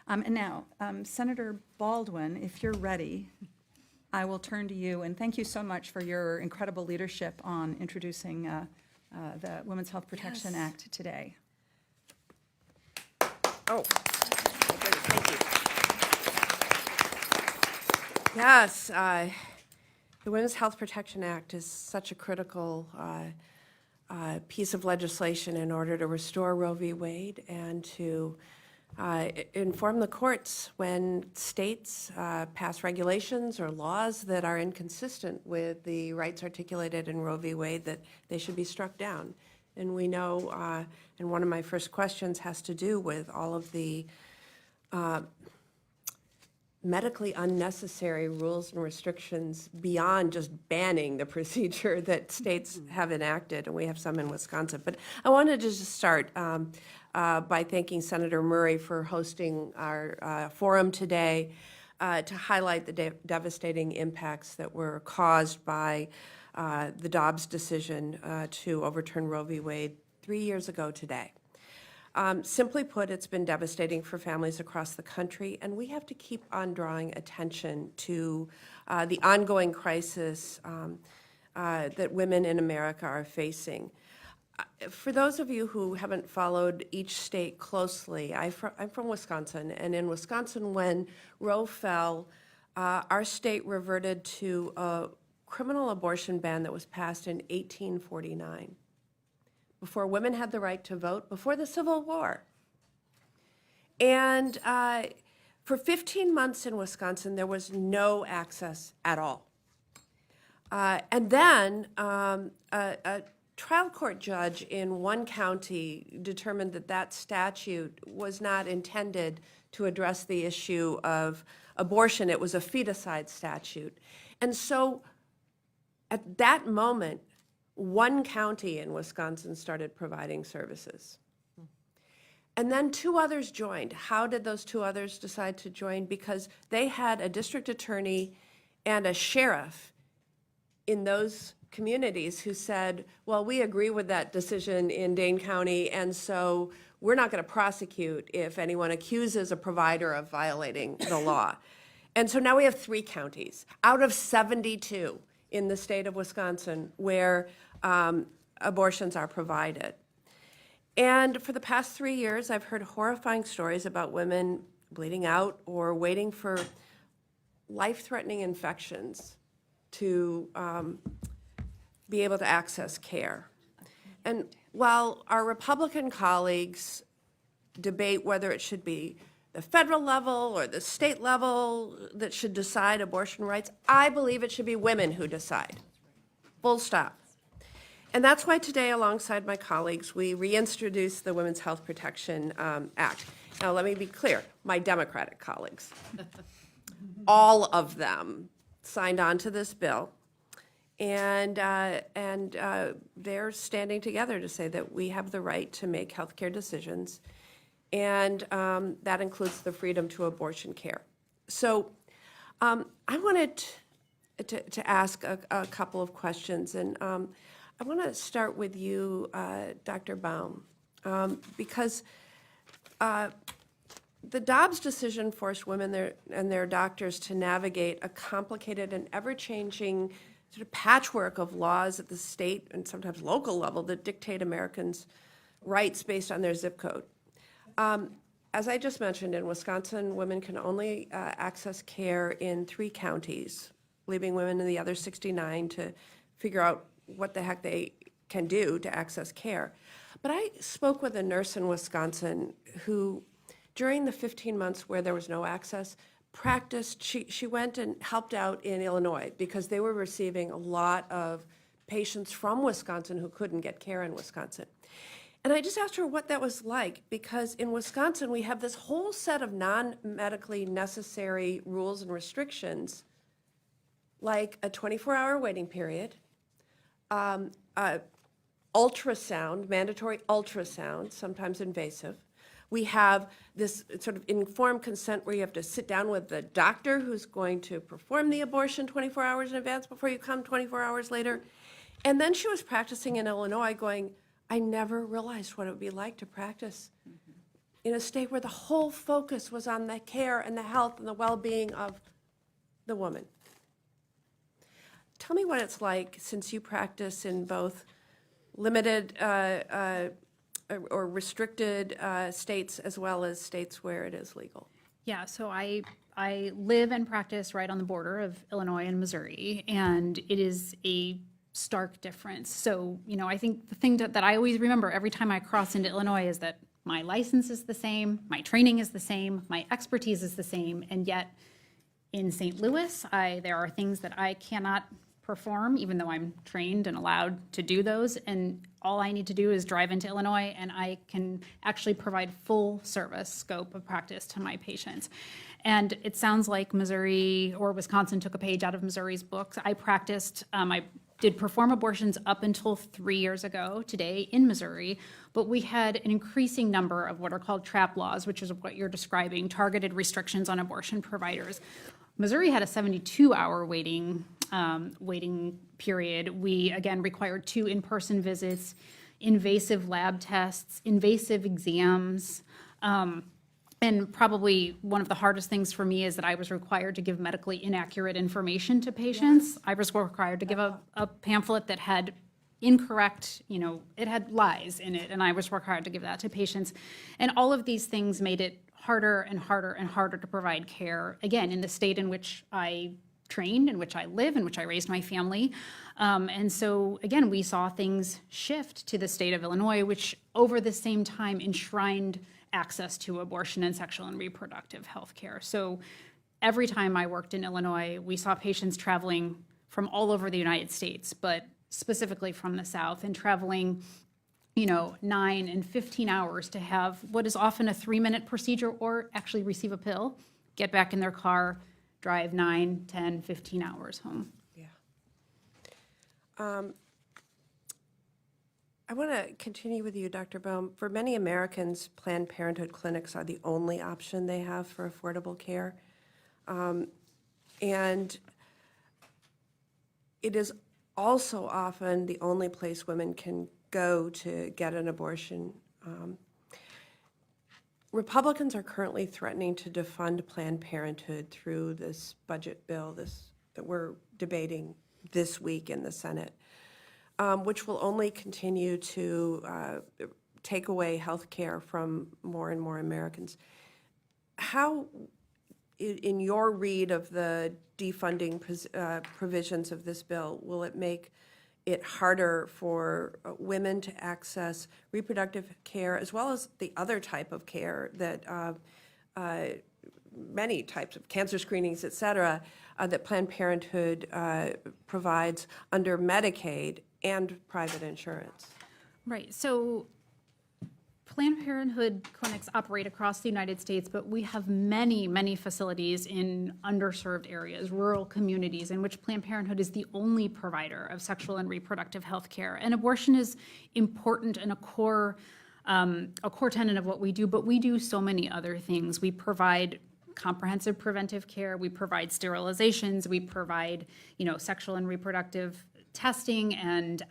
And now, Senator Baldwin, if you're ready, I will turn to you, and thank you so much for your incredible leadership on introducing the Women's Health Protection Act today. Oh, thank you. Yes, the Women's Health Protection Act is such a critical piece of legislation in order to restore Roe v. Wade and to inform the courts when states pass regulations or laws that are inconsistent with the rights articulated in Roe v. Wade, that they should be struck down. And we know, and one of my first questions has to do with all of the medically unnecessary rules and restrictions beyond just banning the procedure that states have enacted, and we have some in Wisconsin. But I wanted to just start by thanking Senator Murray for hosting our forum today to highlight the devastating impacts that were caused by the Dobbs decision to overturn Roe v. Wade 3 years ago today. Simply put, it's been devastating for families across the country, and we have to keep on drawing attention to the ongoing crisis that women in America are facing. For those of you who haven't followed each state closely, I'm from Wisconsin, and in Wisconsin, when Roe fell, our state reverted to a criminal abortion ban that was passed in 1849. Before women had the right to vote, before the Civil War. And for 15 months in Wisconsin, there was no access at all. And then a trial court judge in one county determined that that statute was not intended to address the issue of abortion. It was a feticide statute. And so at that moment, one county in Wisconsin started providing services. And then two others joined. How did those two others decide to join? Because they had a district attorney and a sheriff in those communities who said, well, we agree with that decision in Dane County, and so we're not going to prosecute if anyone accuses a provider of violating the law. And so now we have 3 counties out of 72 in the state of Wisconsin where abortions are provided. And for the past 3 years, I've heard horrifying stories about women bleeding out or waiting for life-threatening infections to be able to access care. And while our Republican colleagues debate whether it should be the federal level or the state level that should decide abortion rights, I believe it should be women who decide. Full stop. And that's why today, alongside my colleagues, we reintroduced the Women's Health Protection Act. Now, let me be clear, my Democratic colleagues, all of them signed on to this bill, and they're standing together to say that we have the right to make healthcare decisions, and that includes the freedom to abortion care. So I wanted to ask a couple of questions, and I want to start with you, Dr. Baum, because the Dobbs decision forced women and their doctors to navigate a complicated and ever-changing sort of patchwork of laws at the state and sometimes local level that dictate Americans' rights based on their zip code. As I just mentioned, in Wisconsin, women can only access care in 3 counties, leaving women in the other 69 to figure out what the heck they can do to access care. But I spoke with a nurse in Wisconsin who, during the 15 months where there was no access, practiced, she went and helped out in Illinois because they were receiving a lot of patients from Wisconsin who couldn't get care in Wisconsin. And I just asked her what that was like, because in Wisconsin we have this whole set of non-medically necessary rules and restrictions, like a 24-hour waiting period, ultrasound, mandatory ultrasound, sometimes invasive. We have this sort of informed consent where you have to sit down with the doctor who's going to perform the abortion 24 hours in advance before you come 24 hours later. And then she was practicing in Illinois going, I never realized what it would be like to practice in a state where the whole focus was on the care and the health and the well-being of the woman. Tell me what it's like, since you practice in both limited or restricted states as well as states where it is legal. Yeah, so I live and practice right on the border of Illinois and Missouri, and it is a stark difference. So, I think the thing that I always remember every time I cross into Illinois is that my license is the same, my training is the same, my expertise is the same, and yet in St. Louis, there are things that I cannot perform, even though I'm trained and allowed to do those. And all I need to do is drive into Illinois, and I can actually provide full service scope of practice to my patients. And it sounds like Missouri or Wisconsin took a page out of Missouri's books. I practiced, I did perform abortions up until 3 years ago today in Missouri, but we had an increasing number of what are called trap laws, which is what you're describing, targeted restrictions on abortion providers. Missouri had a 72-hour waiting period. We, again, required 2 in-person visits, invasive lab tests, invasive exams. And probably one of the hardest things for me is that I was required to give medically inaccurate information to patients. I was required to give a pamphlet that had incorrect, it had lies in it, and I was required to give that to patients. And all of these things made it harder and harder and harder to provide care, again, in the state in which I trained, in which I live, in which I raised my family. And so, again, we saw things shift to the state of Illinois, which over the same time enshrined access to abortion and sexual and reproductive health care. So every time I worked in Illinois, we saw patients traveling from all over the United States, but specifically from the South, and traveling 9 and 15 hours to have what is often a 3-minute procedure, or actually receive a pill, get back in their car, drive 9, 10, 15 hours home. Yeah. I want to continue with you, Dr. Baum. For many Americans, Planned Parenthood clinics are the only option they have for affordable care. And it is also often the only place women can go to get an abortion. Republicans are currently threatening to defund Planned Parenthood through this budget bill that we're debating this week in the Senate, which will only continue to take away health care from more and more Americans. How, in your read of the defunding provisions of this bill, will it make it harder for women to access reproductive care as well as the other type of care that many types of cancer screenings, et cetera, that Planned Parenthood provides under Medicaid and private insurance? Right. So Planned Parenthood clinics operate across the United States, but we have many, many facilities in underserved areas, rural communities, in which Planned Parenthood is the only provider of sexual and reproductive health care. And abortion is important and a core tenet of what we do, but we do so many other things. We provide comprehensive preventive care, we provide sterilizations, we provide, sexual and reproductive testing and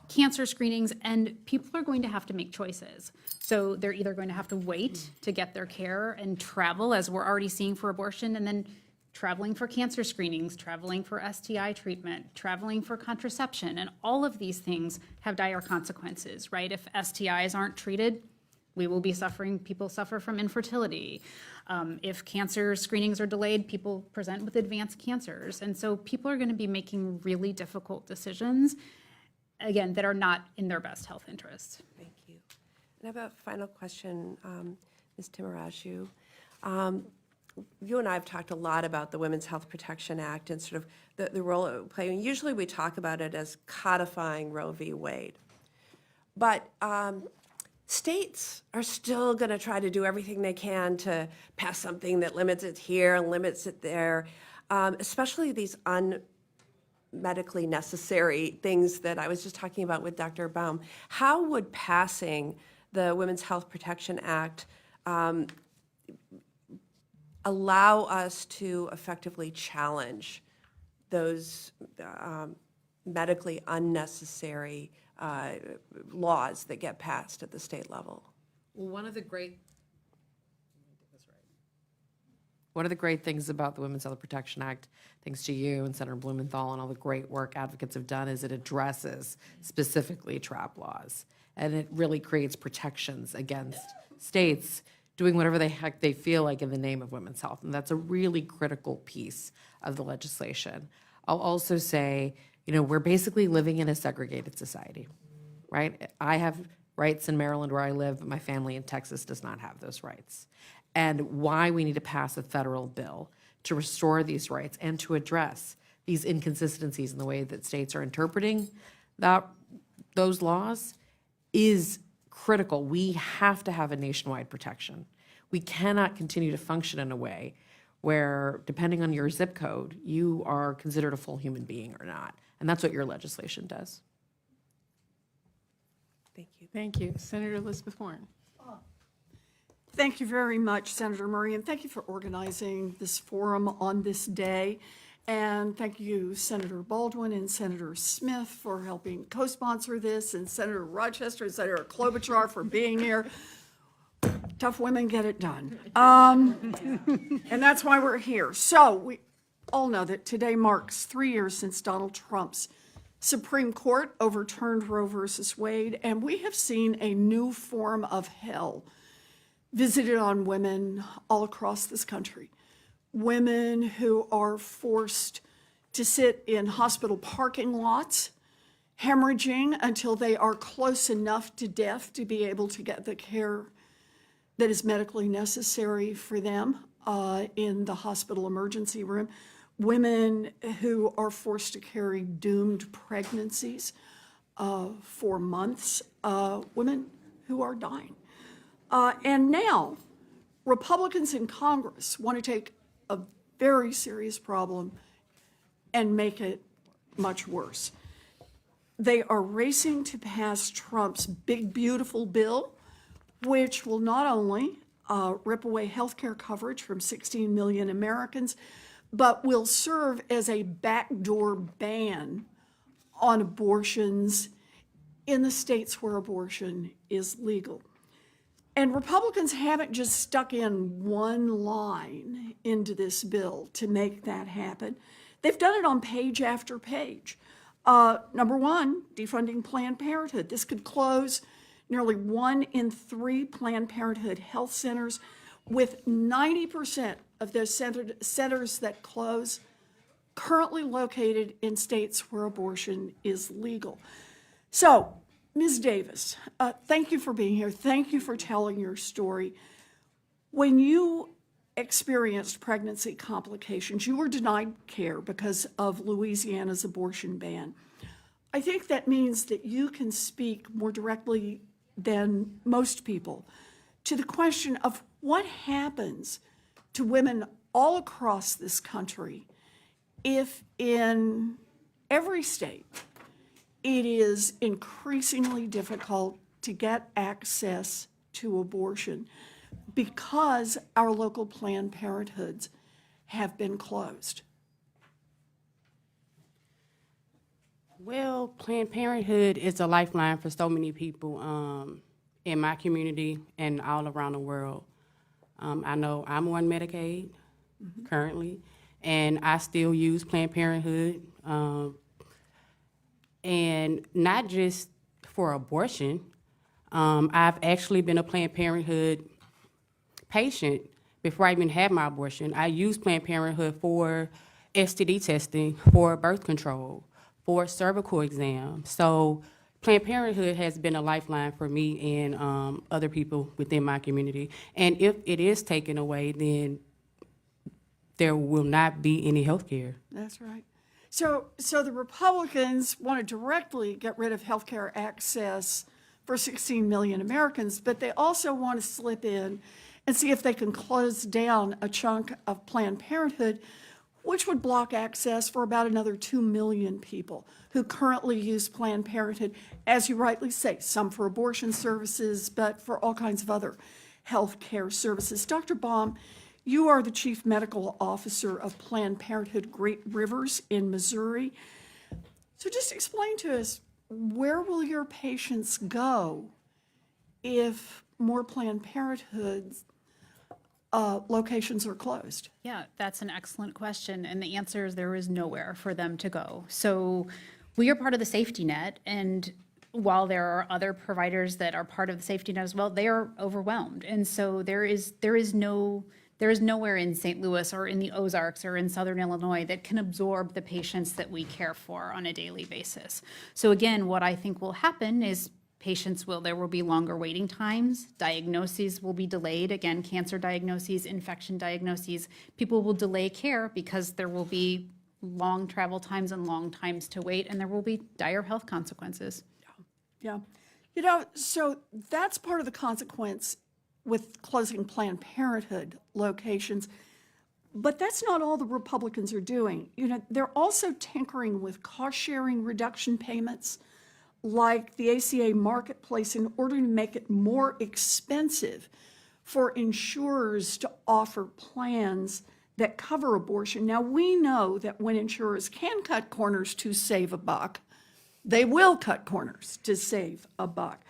cancer screenings, and people are going to have to make choices. So they're either going to have to wait to get their care and travel, as we're already seeing for abortion, and then traveling for cancer screenings, traveling for STI treatment, traveling for contraception, and all of these things have dire consequences, right? If STIs aren't treated, we will be suffering, people suffer from infertility. If cancer screenings are delayed, people present with advanced cancers. And so people are going to be making really difficult decisions, again, that are not in their best health interest. Thank you. And I have a final question, Ms. Timmaraju. You and I have talked a lot about the Women's Health Protection Act and sort of the role it plays. And usually we talk about it as codifying Roe v. Wade. But states are still going to try to do everything they can to pass something that limits it here and limits it there, especially these unmedically necessary things that I was just talking about with Dr. Baum. How would passing the Women's Health Protection Act allow us to effectively challenge those medically unnecessary laws that get passed at the state level? Well, one of the great things about the Women's Health Protection Act, thanks to you and Senator Blumenthal and all the great work advocates have done, is it addresses specifically trap laws. And it really creates protections against states doing whatever the heck they feel like in the name of women's health. And that's a really critical piece of the legislation. I'll also say, we're basically living in a segregated society, right? I have rights in Maryland where I live, but my family in Texas does not have those rights. And why we need to pass a federal bill to restore these rights and to address these inconsistencies in the way that states are interpreting those laws is critical. We have to have a nationwide protection. We cannot continue to function in a way where, depending on your zip code, you are considered a full human being or not. And that's what your legislation does. Thank you. Thank you. Senator Elizabeth Warren. Thank you very much, Senator Murray, and thank you for organizing this forum on this day. And thank you, Senator Baldwin and Senator Smith, for helping co-sponsor this, and Senator Rochester and Senator Klobuchar for being here. Tough women get it done. And that's why we're here. So we all know that today marks 3 years since Donald Trump's Supreme Court overturned Roe versus Wade, and we have seen a new form of hell visited on women all across this country. Women who are forced to sit in hospital parking lots, hemorrhaging until they are close enough to death to be able to get the care that is medically necessary for them in the hospital emergency room. Women who are forced to carry doomed pregnancies for months. Women who are dying. And now, Republicans in Congress want to take a very serious problem and make it much worse. They are racing to pass Trump's big, beautiful bill, which will not only rip away health care coverage from 16 million Americans, but will serve as a backdoor ban on abortions in the states where abortion is legal. And Republicans haven't just stuck in one line into this bill to make that happen. They've done it on page after page. Number one, defunding Planned Parenthood. This could close nearly 1 in 3 Planned Parenthood health centers, with 90% of those centers that close currently located in states where abortion is legal. So, Ms. Davis, thank you for being here. Thank you for telling your story. When you experienced pregnancy complications, you were denied care because of Louisiana's abortion ban. I think that means that you can speak more directly than most people to the question of what happens to women all across this country if in every state it is increasingly difficult to get access to abortion because our local Planned Parenthoods have been closed. Well, Planned Parenthood is a lifeline for so many people in my community and all around the world. I know I'm on Medicaid currently, and I still use Planned Parenthood. And not just for abortion. I've actually been a Planned Parenthood patient before I even had my abortion. I used Planned Parenthood for STD testing, for birth control, for cervical exams. So Planned Parenthood has been a lifeline for me and other people within my community. And if it is taken away, then there will not be any health care. That's right. So the Republicans want to directly get rid of health care access for 16 million Americans, but they also want to slip in and see if they can close down a chunk of Planned Parenthood, which would block access for about another 2 million people who currently use Planned Parenthood, as you rightly say, some for abortion services, but for all kinds of other health care services. Dr. Baum, you are the Chief Medical Officer of Planned Parenthood Great Rivers in Missouri. So just explain to us, where will your patients go if more Planned Parenthood locations are closed? Yeah, that's an excellent question. And the answer is there is nowhere for them to go. So we are part of the safety net. And while there are other providers that are part of the safety net as well, they are overwhelmed. And so there is nowhere in St. Louis or in the Ozarks or in Southern Illinois that can absorb the patients that we care for on a daily basis. So again, what I think will happen is there will be longer waiting times, diagnoses will be delayed, again, cancer diagnoses, infection diagnoses. People will delay care because there will be long travel times and long times to wait, and there will be dire health consequences. Yeah. So that's part of the consequence with closing Planned Parenthood locations. But that's not all the Republicans are doing. They're also tinkering with cost-sharing reduction payments like the ACA marketplace in order to make it more expensive for insurers to offer plans that cover abortion. Now, we know that when insurers can cut corners to save a buck, they will cut corners to save a buck.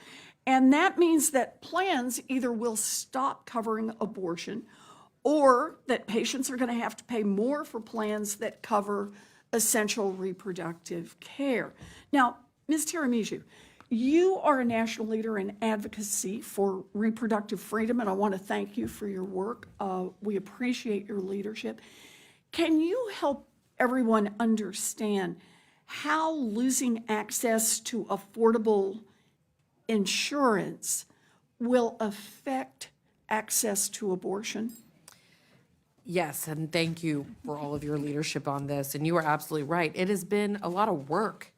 And that means that plans either will stop covering abortion or that patients are going to have to pay more for plans that cover essential reproductive care. Now, Ms. Timmaraju, you are a national leader in advocacy for reproductive freedom, and I want to thank you for your work. We appreciate your leadership. Can you help everyone understand how losing access to affordable insurance will affect access to abortion? Yes, and thank you for all of your leadership on this. And you are absolutely right. It has been a lot of work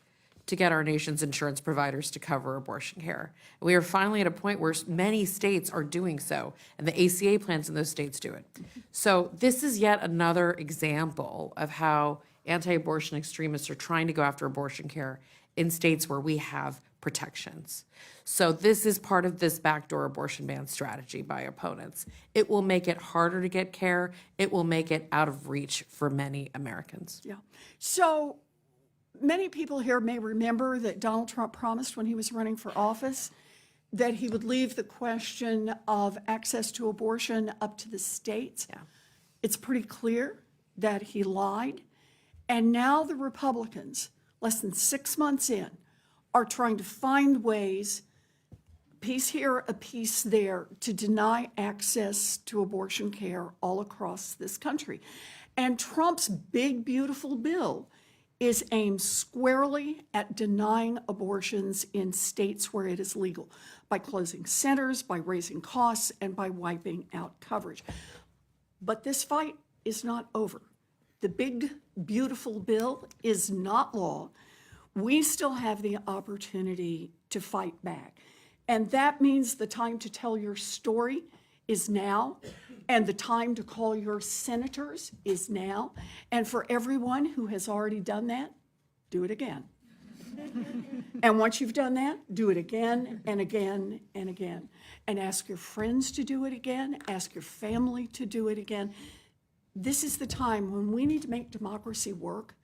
to get our nation's insurance providers to cover abortion care. We are finally at a point where many states are doing so, and the ACA plans in those states do it. So this is yet another example of how anti-abortion extremists are trying to go after abortion care in states where we have protections. So this is part of this backdoor abortion ban strategy by opponents. It will make it harder to get care. It will make it out of reach for many Americans. Yeah. So Many people here may remember that Donald Trump promised when he was running for office that he would leave the question of access to abortion up to the states. Yeah. It's pretty clear that he lied. And now the Republicans, less than 6 months in, are trying to find ways, a piece here, a piece there, to deny access to abortion care all across this country. And Trump's big, beautiful bill is aimed squarely at denying abortions in states where it is legal, by closing centers, by raising costs, and by wiping out coverage. But this fight is not over. The big, beautiful bill is not law. We still have the opportunity to fight back. And that means the time to tell your story is now, and the time to call your senators is now. And for everyone who has already done that, do it again. And once you've done that, do it again and again and again. And ask your friends to do it again, ask your family to do it again. This is the time when we need to make democracy work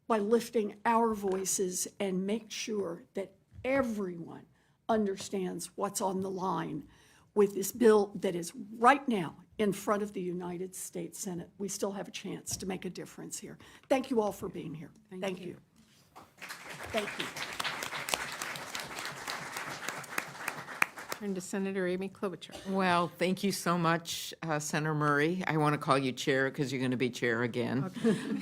by lifting our voices and make sure that everyone understands what's on the line with this bill that is right now in front of the United States Senate. We still have a chance to make a difference here. Thank you all for being here. Thank you. Thank you. Turn to Senator Amy Klobuchar. Well, thank you so much, Senator Murray. I want to call you chair because you're going to be chair again.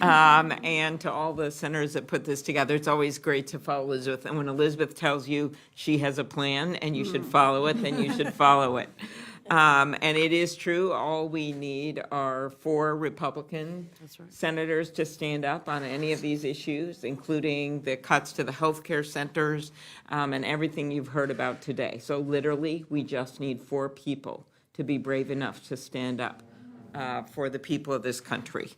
And to all the senators that put this together, it's always great to follow Elizabeth. And when Elizabeth tells you she has a plan and you should follow it, then you should follow it. And it is true, all we need are 4 Republican senators to stand up on any of these issues, including the cuts to the healthcare centers and everything you've heard about today. So literally, we just need 4 people to be brave enough to stand up for the people of this country.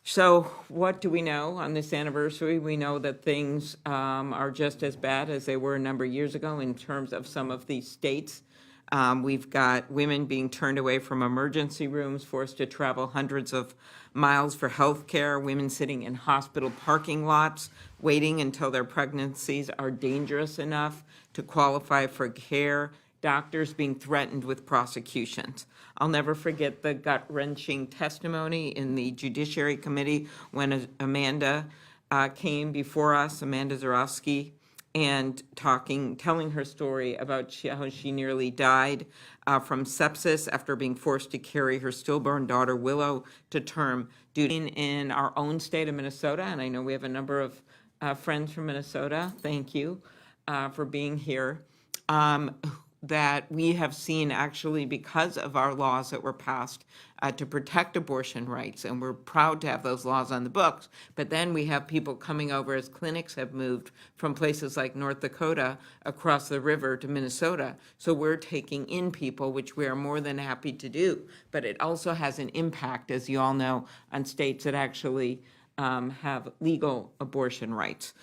So what do we know on this anniversary? We know that things are just as bad as they were a number of years ago in terms of some of these states. We've got women being turned away from emergency rooms, forced to travel hundreds of miles for health care, women sitting in hospital parking lots, waiting until their pregnancies are dangerous enough to qualify for care, doctors being threatened with prosecutions. I'll never forget the gut-wrenching testimony in the Judiciary Committee when Amanda came before us, Amanda Zarowski, and telling her story about how she nearly died from sepsis after being forced to carry her stillborn daughter Willow to term duty in our own state of Minnesota. And I know we have a number of friends from Minnesota. Thank you for being here. That we have seen actually because of our laws that were passed to protect abortion rights, and we're proud to have those laws on the books, but then we have people coming over as clinics have moved from places like North Dakota across the river to Minnesota. So we're taking in people, which we are more than happy to do, but it also has an impact, as you all know, on states that actually have legal abortion rights.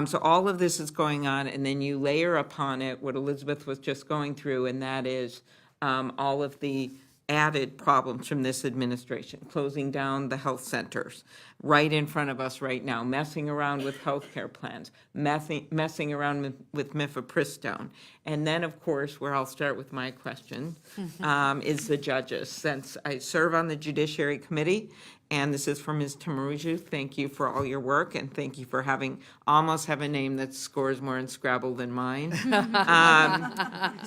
So all of this is going on, and then you layer upon it what Elizabeth was just going through, and that is all of the added problems from this administration, closing down the health centers right in front of us right now, messing around with health care plans, messing around with mifepristone. And then, of course, where I'll start with my question, is the judges. Since I serve on the Judiciary Committee, and this is from Ms. Timmaraju, thank you for all your work, and thank you for almost have a name that scores more in Scrabble than mine.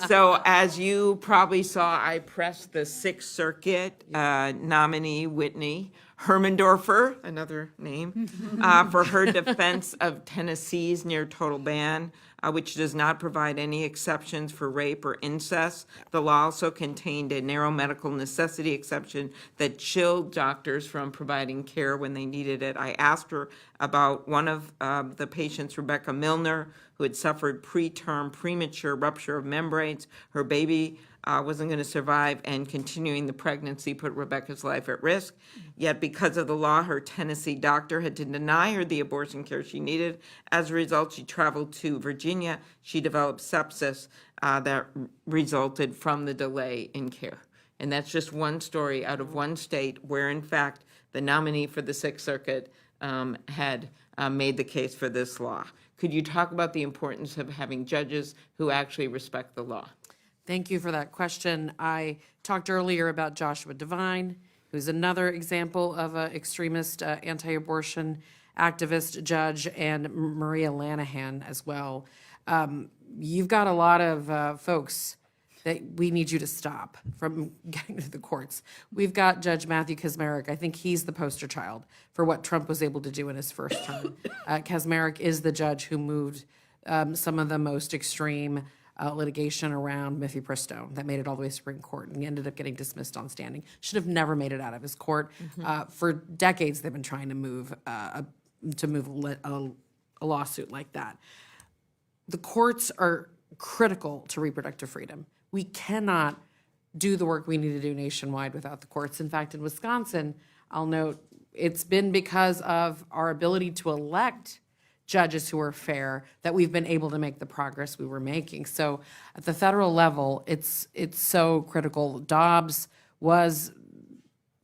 So as you probably saw, I pressed the Sixth Circuit nominee, Whitney Hermendorfer, another name, for her defense of Tennessee's near total ban, which does not provide any exceptions for rape or incest. The law also contained a narrow medical necessity exception that chilled doctors from providing care when they needed it. I asked her about one of the patients, Rebecca Milner, who had suffered preterm premature rupture of membranes. Her baby wasn't going to survive, and continuing the pregnancy put Rebecca's life at risk. Yet because of the law, her Tennessee doctor had to deny her the abortion care she needed. As a result, she traveled to Virginia. She developed sepsis that resulted from the delay in care. And that's just one story out of one state where, in fact, the nominee for the Sixth Circuit had made the case for this law. Could you talk about the importance of having judges who actually respect the law? Thank you for that question. I talked earlier about Joshua Devine, who's another example of an extremist anti-abortion activist judge, and Maria Lanahan as well. You've got a lot of folks that we need you to stop from getting to the courts. We've got Judge Matthew Kaczmarek. I think he's the poster child for what Trump was able to do in his first term. Kaczmarek is the judge who moved some of the most extreme litigation around mifepristone that made it all the way to Supreme Court, and he ended up getting dismissed on standing. Should have never made it out of his court. For decades, they've been trying to move a lawsuit like that. The courts are critical to reproductive freedom. We cannot do the work we need to do nationwide without the courts. In fact, in Wisconsin, I'll note, it's been because of our ability to elect judges who are fair that we've been able to make the progress we were making. So at the federal level, it's so critical. Dobbs was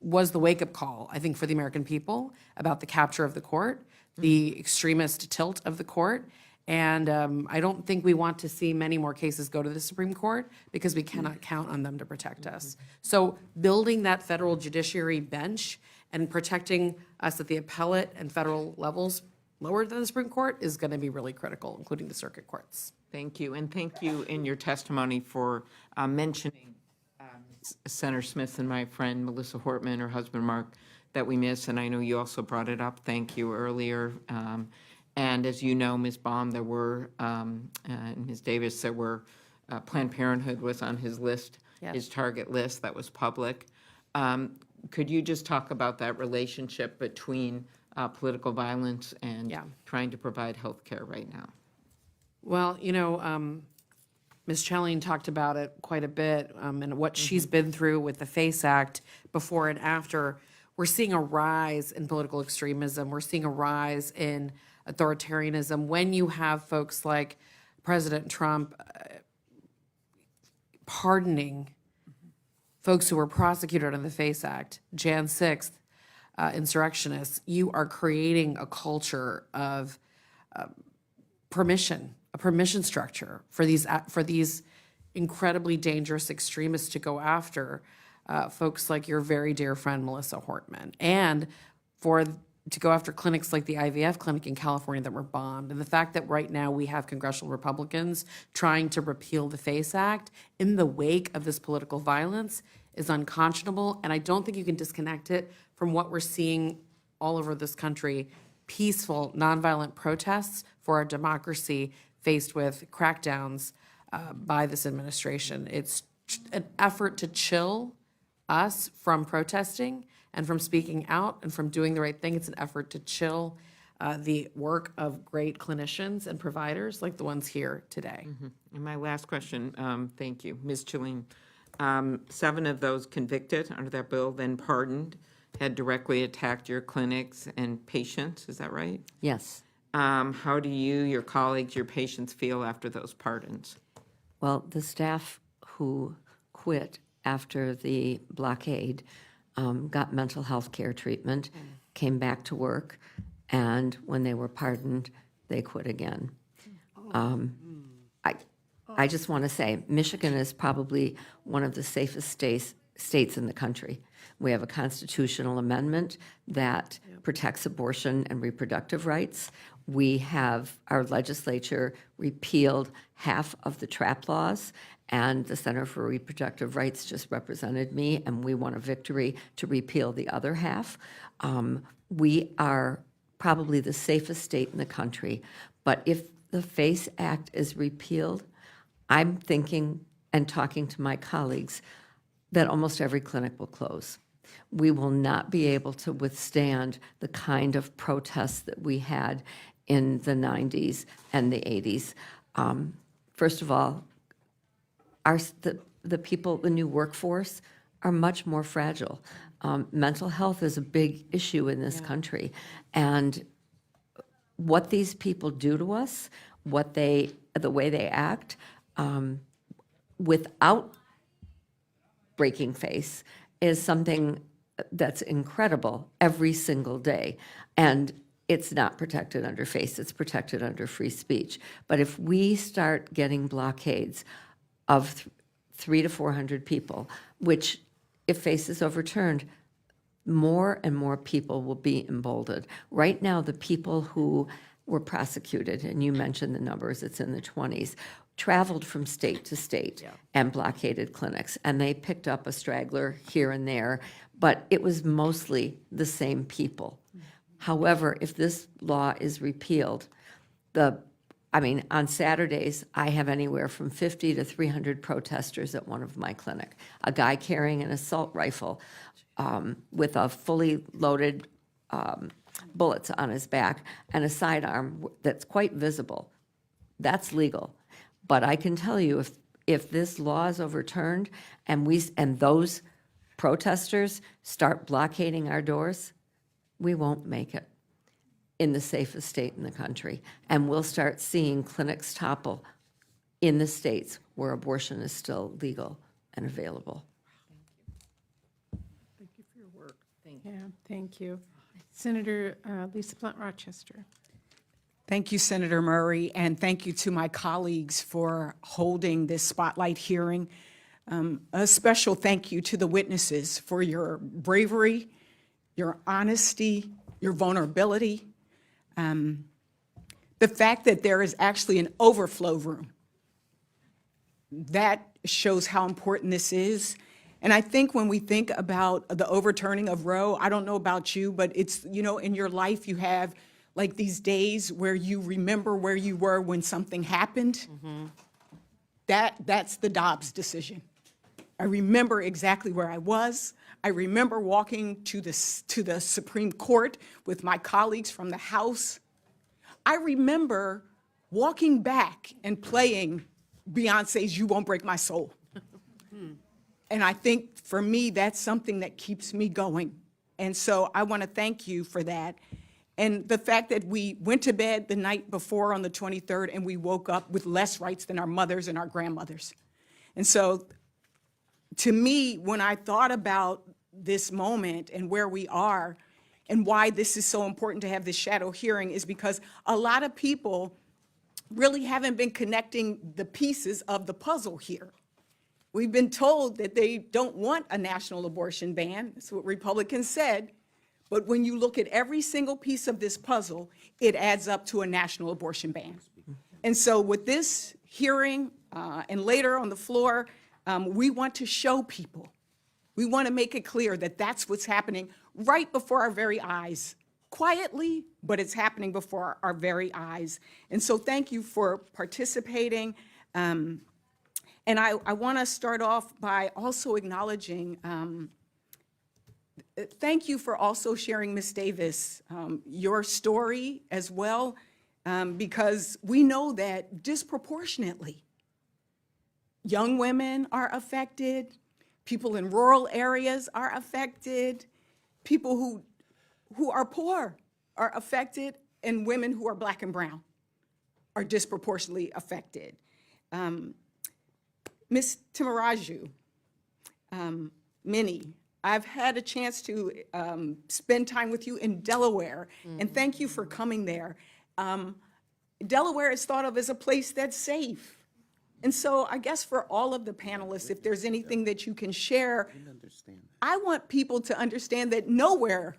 the wake-up call, I think, for the American people about the capture of the court, the extremist tilt of the court. And I don't think we want to see many more cases go to the Supreme Court because we cannot count on them to protect us. So building that federal judiciary bench and protecting us at the appellate and federal levels lower than the Supreme Court is going to be really critical, including the circuit courts. Thank you, and thank you in your testimony for mentioning Senator Smith and my friend Melissa Hortman, her husband Mark, that we miss, and I know you also brought it up. Thank you earlier. And as you know, Ms. Baum, there were, and Ms. Davis, there were, Planned Parenthood was on his list, his target list that was public. Could you just talk about that relationship between political violence and trying to provide health care right now? Well, you know, Ms. Chelian talked about it quite a bit, and what she's been through with the FACE Act before and after. We're seeing a rise in political extremism. We're seeing a rise in authoritarianism when you have folks like President Trump pardoning folks who were prosecuted under the FACE Act, Jan 6th, insurrectionists. You are creating a culture of permission, a permission structure for these incredibly dangerous extremists to go after folks like your very dear friend Melissa Hortman, and to go after clinics like the IVF clinic in California that were bombed. And the fact that right now we have congressional Republicans trying to repeal the FACE Act in the wake of this political violence is unconscionable. And I don't think you can disconnect it from what we're seeing all over this country, peaceful, nonviolent protests for our democracy faced with crackdowns by this administration. It's an effort to chill us from protesting and from speaking out and from doing the right thing. It's an effort to chill the work of great clinicians and providers like the ones here today. And my last question, thank you, Ms. Chelian. 7 of those convicted under that bill, then pardoned, had directly attacked your clinics and patients, is that right? Yes. How do you, your colleagues, your patients feel after those pardons? Well, the staff who quit after the blockade got mental health care treatment, came back to work, and when they were pardoned, they quit again. I just want to say, Michigan is probably one of the safest states in the country. We have a constitutional amendment that protects abortion and reproductive rights. We have, our legislature repealed half of the trap laws, and the Center for Reproductive Rights just represented me, and we won a victory to repeal the other half. We are probably the safest state in the country, but if the FACE Act is repealed, I'm thinking and talking to my colleagues that almost every clinic will close. We will not be able to withstand the kind of protests that we had in the 90s and the 80s. First of all, the people, the new workforce, are much more fragile. Mental health is a big issue in this country. And what these people do to us, the way they act, without breaking face, is something that's incredible every single day. And it's not protected under FACE, it's protected under free speech. But if we start getting blockades of 300 to 400 people, which if FACE is overturned, more and more people will be emboldened. Right now, the people who were prosecuted, and you mentioned the numbers, it's in the 20s, traveled from state to state and blockaded clinics. And they picked up a straggler here and there, but it was mostly the same people. However, if this law is repealed, on Saturdays, I have anywhere from 50 to 300 protesters at one of my clinic. A guy carrying an assault rifle with a fully loaded bullets on his back and a sidearm that's quite visible. That's legal. But I can tell you, if this law is overturned and those protesters start blockading our doors, we won't make it in the safest state in the country. And we'll start seeing clinics topple in the states where abortion is still legal and available. Yeah, thank you. Senator Lisa Blunt Rochester. Thank you, Senator Murray, and thank you to my colleagues for holding this spotlight hearing. A special thank you to the witnesses for your bravery, your honesty, your vulnerability. The fact that there is actually an overflow room, that shows how important this is. And I think when we think about the overturning of Roe, I don't know about you, but it's, in your life you have like these days where you remember where you were when something happened. Mm-hmm. That's the Dobbs decision. I remember exactly where I was. I remember walking to the Supreme Court with my colleagues from the House. I remember walking back and playing Beyonce's You Won't Break My Soul. And I think for me, that's something that keeps me going. And so I want to thank you for that. And the fact that we went to bed the night before on the 23rd and we woke up with less rights than our mothers and our grandmothers. And so to me, when I thought about this moment and where we are and why this is so important to have this shadow hearing is because a lot of people really haven't been connecting the pieces of the puzzle here. We've been told that they don't want a national abortion ban. That's what Republicans said. But when you look at every single piece of this puzzle, it adds up to a national abortion ban. And so with this hearing and later on the floor, we want to show people. We want to make it clear that that's what's happening right before our very eyes. Quietly, but it's happening before our very eyes. And so thank you for participating. And I want to start off by also acknowledging, thank you for also sharing, Ms. Davis, your story as well, because we know that disproportionately, young women are affected, people in rural areas are affected, people who are poor are affected, and women who are Black and brown are disproportionately affected. Ms. Timmaraju, Minnie, I've had a chance to spend time with you in Delaware, and thank you for coming there. Delaware is thought of as a place that's safe. And so I guess for all of the panelists, if there's anything that you can share, I want people to understand that nowhere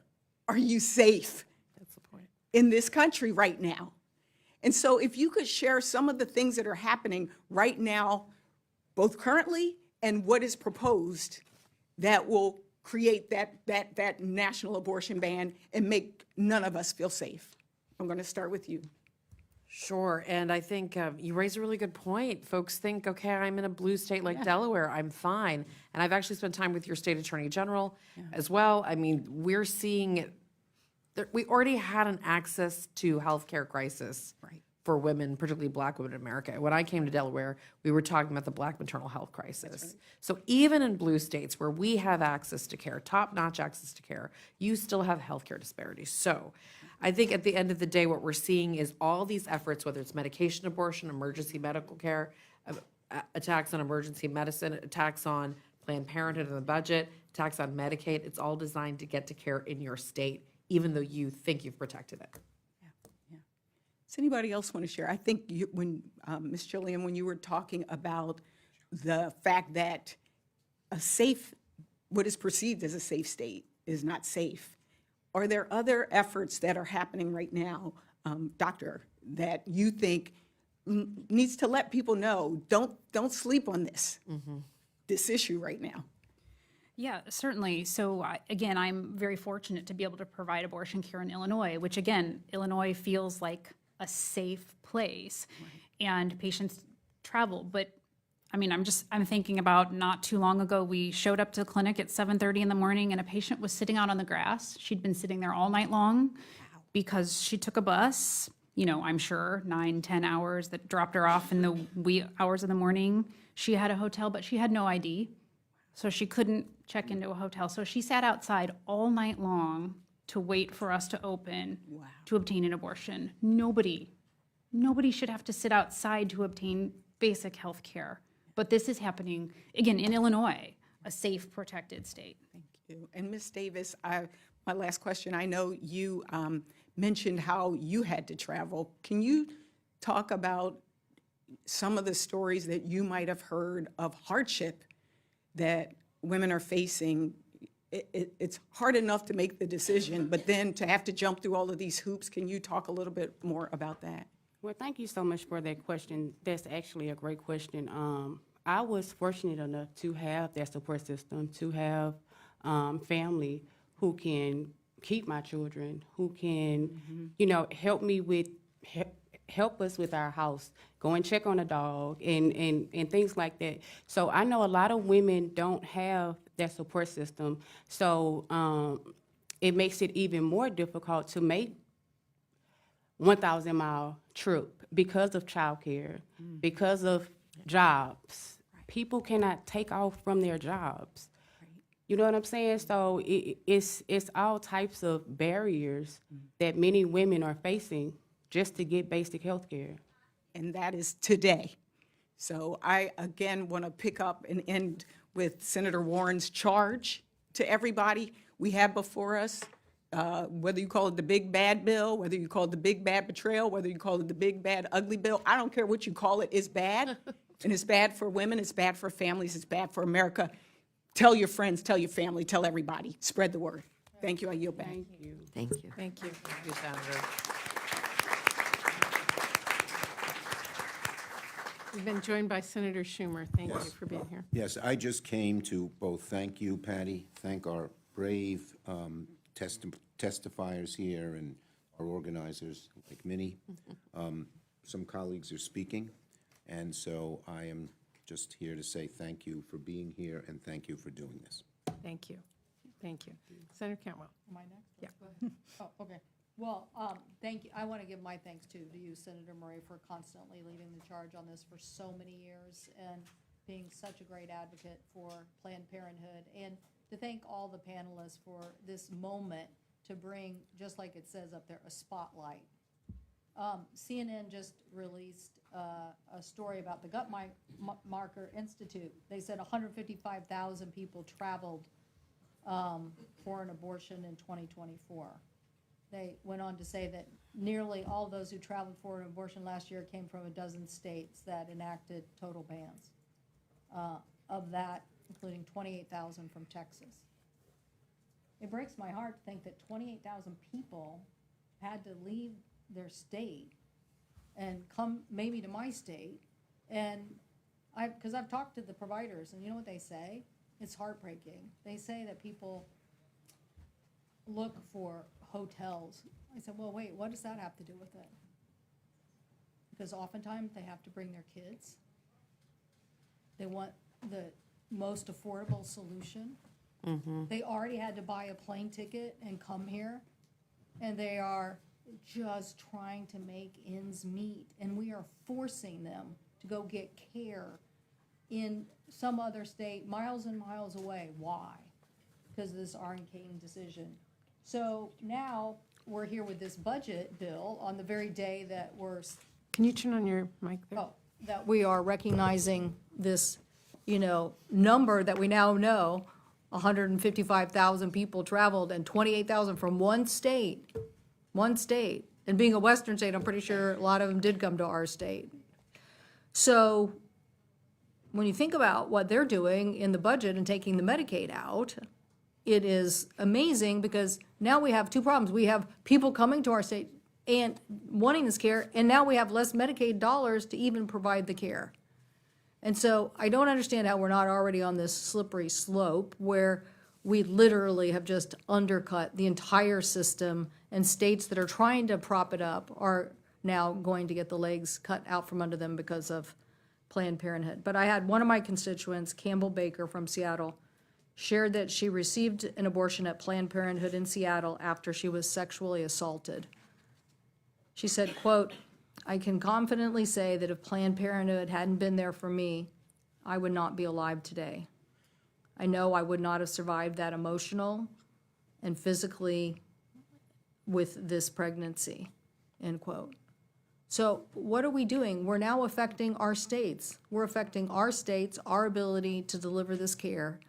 are you safe in this country right now. And so if you could share some of the things that are happening right now, both currently and what is proposed, that will create that national abortion ban and make none of us feel safe. I'm going to start with you. Sure, and I think you raise a really good point. Folks think, okay, I'm in a blue state like Delaware, I'm fine. And I've actually spent time with your state attorney general as well. I mean, we're seeing, we already had an access to healthcare crisis for women, particularly Black women in America. When I came to Delaware, we were talking about the Black maternal health crisis. So even in blue states where we have access to care, top-notch access to care, you still have healthcare disparities. So I think at the end of the day, what we're seeing is all these efforts, whether it's medication abortion, emergency medical care, attacks on emergency medicine, attacks on Planned Parenthood and the budget, attacks on Medicaid, it's all designed to get to care in your state, even though you think you've protected it. Does anybody else want to share? I think when, Ms. Chelian, when you were talking about the fact that what is perceived as a safe state is not safe, are there other efforts that are happening right now, Doctor, that you think needs to let people know, don't sleep on this issue right now? Yeah, certainly. So again, I'm very fortunate to be able to provide abortion care in Illinois, which again, Illinois feels like a safe place, and patients travel. But I mean, I'm thinking about not too long ago, we showed up to the clinic at 7:30 in the morning, and a patient was sitting out on the grass. She'd been sitting there all night long because she took a bus, I'm sure 9-10 hours, that dropped her off in the wee hours of the morning. She had a hotel, but she had no ID, so she couldn't check into a hotel. So she sat outside all night long to wait for us to open to obtain an abortion. Nobody should have to sit outside to obtain basic health care. But this is happening, again, in Illinois, a safe, protected state. Thank you. And Ms. Davis, my last question, I know you mentioned how you had to travel. Can you talk about some of the stories that you might have heard of hardship that women are facing? It's hard enough to make the decision, but then to have to jump through all of these hoops, can you talk a little bit more about that? Well, thank you so much for that question. That's actually a great question. I was fortunate enough to have that support system, to have family who can keep my children, who can, help me with, help us with our house, go and check on a dog and things like that. So I know a lot of women don't have that support system. So it makes it even more difficult to make 1,000-mile trip because of childcare, because of jobs. People cannot take off from their jobs. You know what I'm saying? So it's all types of barriers that many women are facing just to get basic health care. And that is today. So I, again, want to pick up and end with Senator Warren's charge to everybody we have before us, whether you call it the big bad bill, whether you call it the big bad betrayal, whether you call it the big bad ugly bill. I don't care what you call it, it's bad. And it's bad for women, it's bad for families, it's bad for America. Tell your friends, tell your family, tell everybody. Spread the word. Thank you. I yield back. Thank you. Thank you. Thank you. Thank you, Senator. We've been joined by Senator Schumer. Thank you for being here. Yes, I just came to both thank you, Patty, thank our brave testifiers here and our organizers like Minnie. Some colleagues are speaking, and so I am just here to say thank you for being here and thank you for doing this. Thank you. Thank you. Senator Cantwell. Am I next? Yeah. Oh, okay. Well, thank you. I want to give my thanks to you, Senator Murray, for constantly leading the charge on this for so many years and being such a great advocate for Planned Parenthood, and to thank all the panelists for this moment to bring, just like it says up there, a spotlight. CNN just released a story about the Gut Marker Institute. They said 155,000 people traveled for an abortion in 2024. They went on to say that nearly all those who traveled for an abortion last year came from a dozen states that enacted total bans. Of that, including 28,000 from Texas. It breaks my heart to think that 28,000 people had to leave their state and come maybe to my state. And because I've talked to the providers, and you know what they say? It's heartbreaking. They say that people look for hotels. I said, well, wait, what does that have to do with it? Because oftentimes they have to bring their kids. They want the most affordable solution. They already had to buy a plane ticket and come here, and they are just trying to make ends meet, and we are forcing them to go get care in some other state miles and miles away. Why? Because of this arcane decision. So now we're here with this budget bill on the very day that we're Can you turn on your mic there? that we are recognizing this, number that we now know, 155,000 people traveled and 28,000 from one state, And being a Western state, I'm pretty sure a lot of them did come to our state. So when you think about what they're doing in the budget and taking the Medicaid out, it is amazing because now we have two problems. We have people coming to our state and wanting this care, and now we have less Medicaid dollars to even provide the care. And so I don't understand how we're not already on this slippery slope where we literally have just undercut the entire system, and states that are trying to prop it up are now going to get the legs cut out from under them because of Planned Parenthood. But I had one of my constituents, Campbell Baker from Seattle, shared that she received an abortion at Planned Parenthood in Seattle after she was sexually assaulted. She said, quote, "I can confidently say that if Planned Parenthood hadn't been there for me, I would not be alive today. I know I would not have survived that emotional and physically with this pregnancy," end quote. So what are we doing? We're now affecting our states. We're affecting our states, our ability to deliver this care,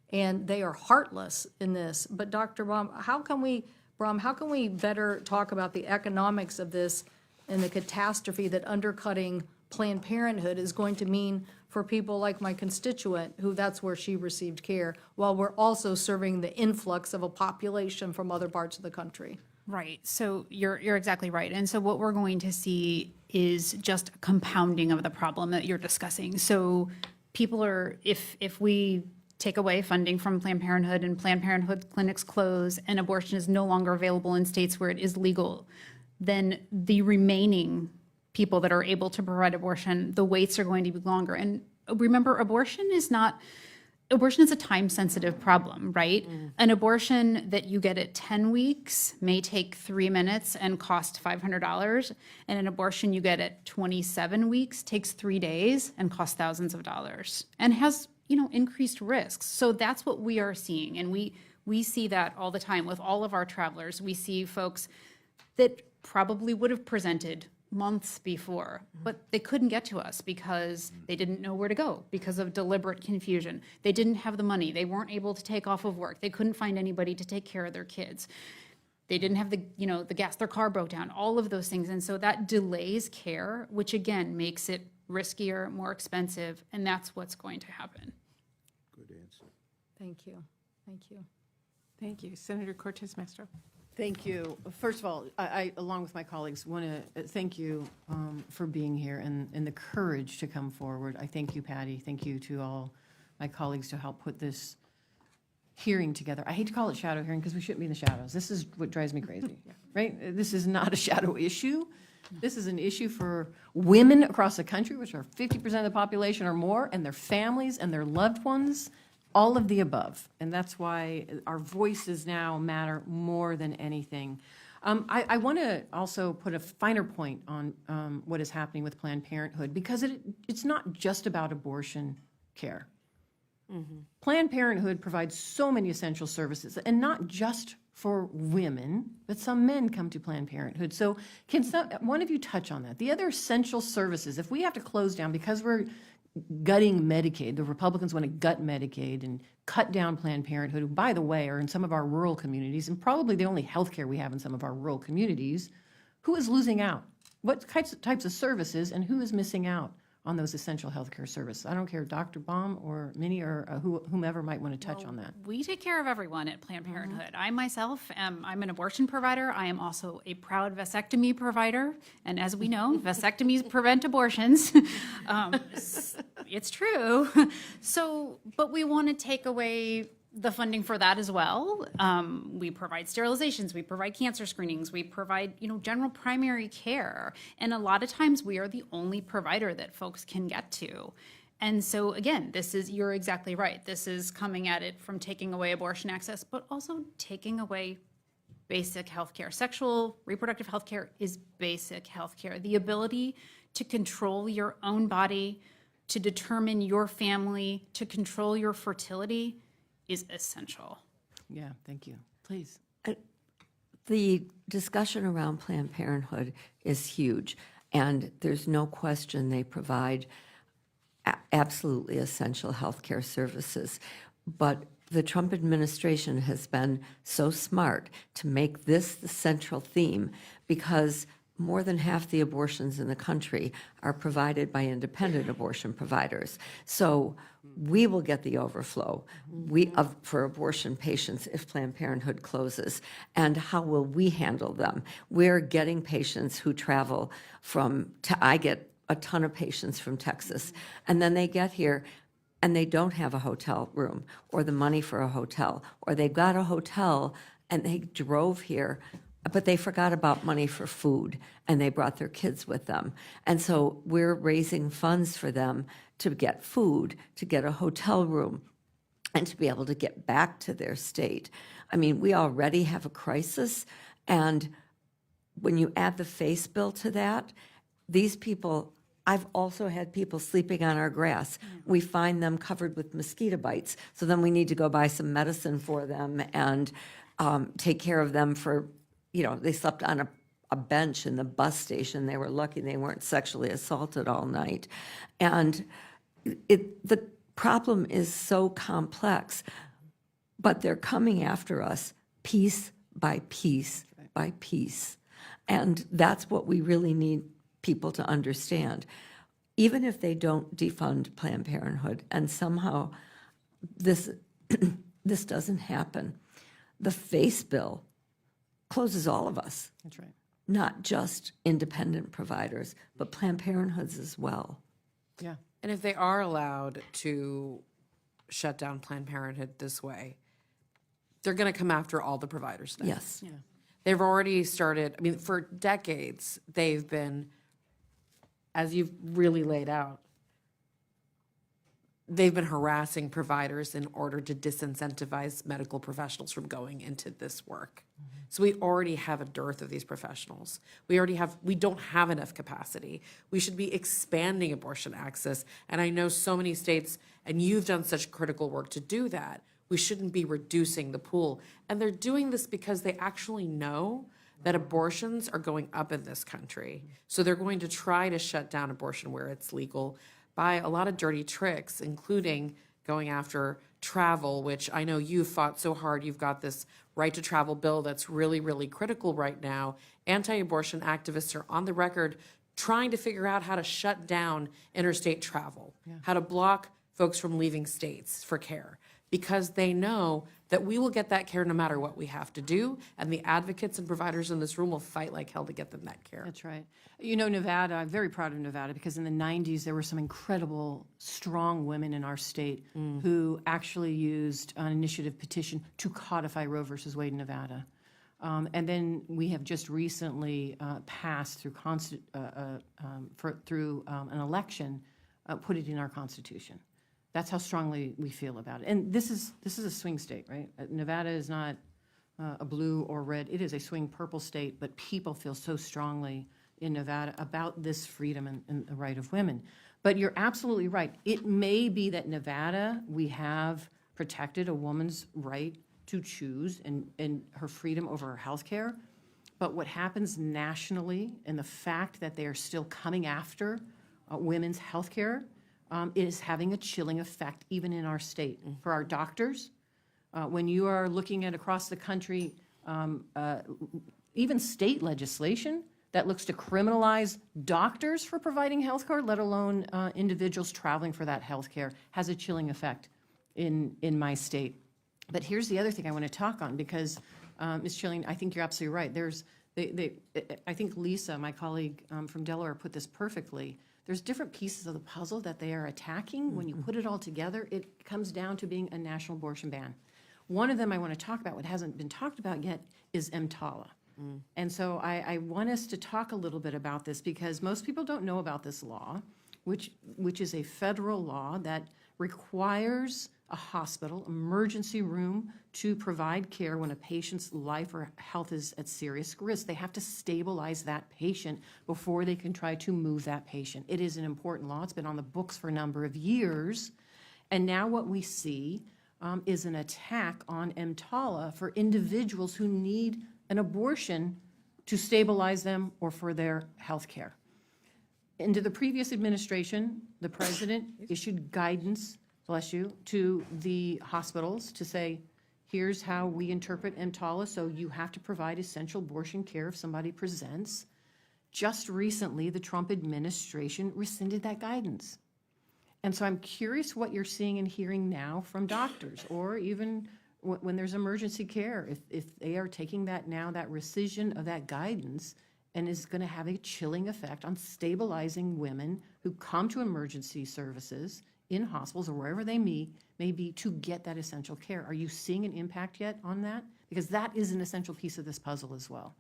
and they are heartless in this. But Dr. Baum, how can we better talk about the economics of this and the catastrophe that undercutting Planned Parenthood is going to mean for people like my constituent, who that's where she received care, while we're also serving the influx of a population from other parts of the country? Right. So you're exactly right. And so what we're going to see is just a compounding of the problem that you're discussing. So people are, if we take away funding from Planned Parenthood and Planned Parenthood clinics close and abortion is no longer available in states where it is legal, then the remaining people that are able to provide abortion, the waits are going to be longer. And remember, abortion is a time-sensitive problem, right? An abortion that you get at 10 weeks may take 3 minutes and cost $500, and an abortion you get at 27 weeks takes 3 days and costs thousands of dollars and has, increased risks. So that's what we are seeing, and we see that all the time with all of our travelers. We see folks that probably would have presented months before, but they couldn't get to us because they didn't know where to go because of deliberate confusion. They didn't have the money. They weren't able to take off of work. They couldn't find anybody to take care of their kids. They didn't have the gas, their car broke down, all of those things. And so that delays care, which again makes it riskier, more expensive, and that's what's going to happen. Good answer. Thank you. Thank you. Thank you. Senator Cortez Masto. Thank you. First of all, I along with my colleagues, want to thank you for being here and the courage to come forward. I thank you, Patty. Thank you to all my colleagues to help put this hearing together. I hate to call it shadow hearing because we shouldn't be in the shadows. This is what drives me crazy, right? This is not a shadow issue. This is an issue for women across the country, which are 50% of the population or more, and their families and their loved ones. All of the above, and that's why our voices now matter more than anything. I want to also put a finer point on what is happening with Planned Parenthood, because it's not just about abortion care. Planned Parenthood provides so many essential services, and not just for women, but some men come to Planned Parenthood. So can one of you touch on that? The other essential services, if we have to close down because we're gutting Medicaid, the Republicans want to gut Medicaid and cut down Planned Parenthood, who, by the way, are in some of our rural communities and probably the only health care we have in some of our rural communities. Who is losing out? What types of services, and who is missing out on those essential health care services? I don't care, Dr. Baum or Minnie or whomever might want to touch on that. We take care of everyone at Planned Parenthood. I myself I'm an abortion provider. I am also a proud vasectomy provider. And as we know, vasectomies prevent abortions. It's true. So, but we want to take away the funding for that as well. We provide sterilizations, we provide cancer screenings, we provide, general primary care. And a lot of times we are the only provider that folks can get to. And so again, you're exactly right. This is coming at it from taking away abortion access, but also taking away basic health care. Sexual reproductive health care is basic health care. The ability to control your own body, to determine your family, to control your fertility is essential. Yeah, thank you. Please. The discussion around Planned Parenthood is huge, and there's no question they provide absolutely essential healthcare services. But the Trump administration has been so smart to make this the central theme, because more than half the abortions in the country are provided by independent abortion providers. So we will get the overflow for abortion patients if Planned Parenthood closes. And how will we handle them? We're getting patients who travel I get a ton of patients from Texas, and then they get here and they don't have a hotel room or the money for a hotel, or they've got a hotel and they drove here, but they forgot about money for food and they brought their kids with them. And so we're raising funds for them to get food, to get a hotel room, and to be able to get back to their state. I mean, we already have a crisis, and when you add the FACE bill to that, these people, I've also had people sleeping on our grass. We find them covered with mosquito bites, so then we need to go buy some medicine for them and take care of them for, they slept on a bench in the bus station. They were lucky they weren't sexually assaulted all night. And the problem is so complex, but they're coming after us piece by piece by piece. And that's what we really need people to understand. Even if they don't defund Planned Parenthood and somehow this doesn't happen, the FACE bill closes all of us. That's right. Not just independent providers, but Planned Parenthoods as well. Yeah. And if they are allowed to shut down Planned Parenthood this way, they're going to come after all the providers now. Yes. They've already started, I mean, for decades, they've been, as you've really laid out, they've been harassing providers in order to disincentivize medical professionals from going into this work. So we already have a dearth of these professionals. We don't have enough capacity. We should be expanding abortion access. And I know so many states, and you've done such critical work to do that. We shouldn't be reducing the pool. And they're doing this because they actually know that abortions are going up in this country. So they're going to try to shut down abortion where it's legal by a lot of dirty tricks, including going after travel, which I know you've fought so hard. You've got this right to travel bill that's really, really critical right now. Anti-abortion activists are on the record trying to figure out how to shut down interstate travel, how to block folks from leaving states for care, because they know that we will get that care no matter what we have to do, and the advocates and providers in this room will fight like hell to get them that care. That's right. You know, Nevada, I'm very proud of Nevada, because in the 90s, there were some incredible, strong women in our state who actually used an initiative petition to codify Roe versus Wade in Nevada. And then we have just recently passed through an election, put it in our Constitution. That's how strongly we feel about it. And this is a swing state, right? Nevada is not a blue or red. It is a swing purple state, but people feel so strongly in Nevada about this freedom and the right of women. But you're absolutely right. It may be that Nevada, we have protected a woman's right to choose and her freedom over her health care. But what happens nationally, and the fact that they are still coming after women's health care, is having a chilling effect even in our state. For our doctors, when you are looking at across the country, even state legislation that looks to criminalize doctors for providing health care, let alone individuals traveling for that health care, has a chilling effect in my state. But here's the other thing I want to talk on, because Ms. Chelian, I think you're absolutely right. I think Lisa, my colleague from Delaware, put this perfectly. There's different pieces of the puzzle that they are attacking. When you put it all together, it comes down to being a national abortion ban. One of them I want to talk about, what hasn't been talked about yet, is EMTALA. And so I want us to talk a little bit about this, because most people don't know about this law, which is a federal law that requires a hospital, emergency room, to provide care when a patient's life or health is at serious risk. They have to stabilize that patient before they can try to move that patient. It is an important law. It's been on the books for a number of years. And now what we see is an attack on EMTALA for individuals who need an abortion to stabilize them or for their health care. Into the previous administration, the president issued guidance bless you, to the hospitals to say, here's how we interpret EMTALA, so you have to provide essential abortion care if somebody presents. Just recently, the Trump administration rescinded that guidance. And so I'm curious what you're seeing and hearing now from doctors, or even when there's emergency care, if they are taking that now, that rescission of that guidance, and is going to have a chilling effect on stabilizing women who come to emergency services in hospitals or wherever they may be to get that essential care. Are you seeing an impact yet on that? Because that is an essential piece of this puzzle as well.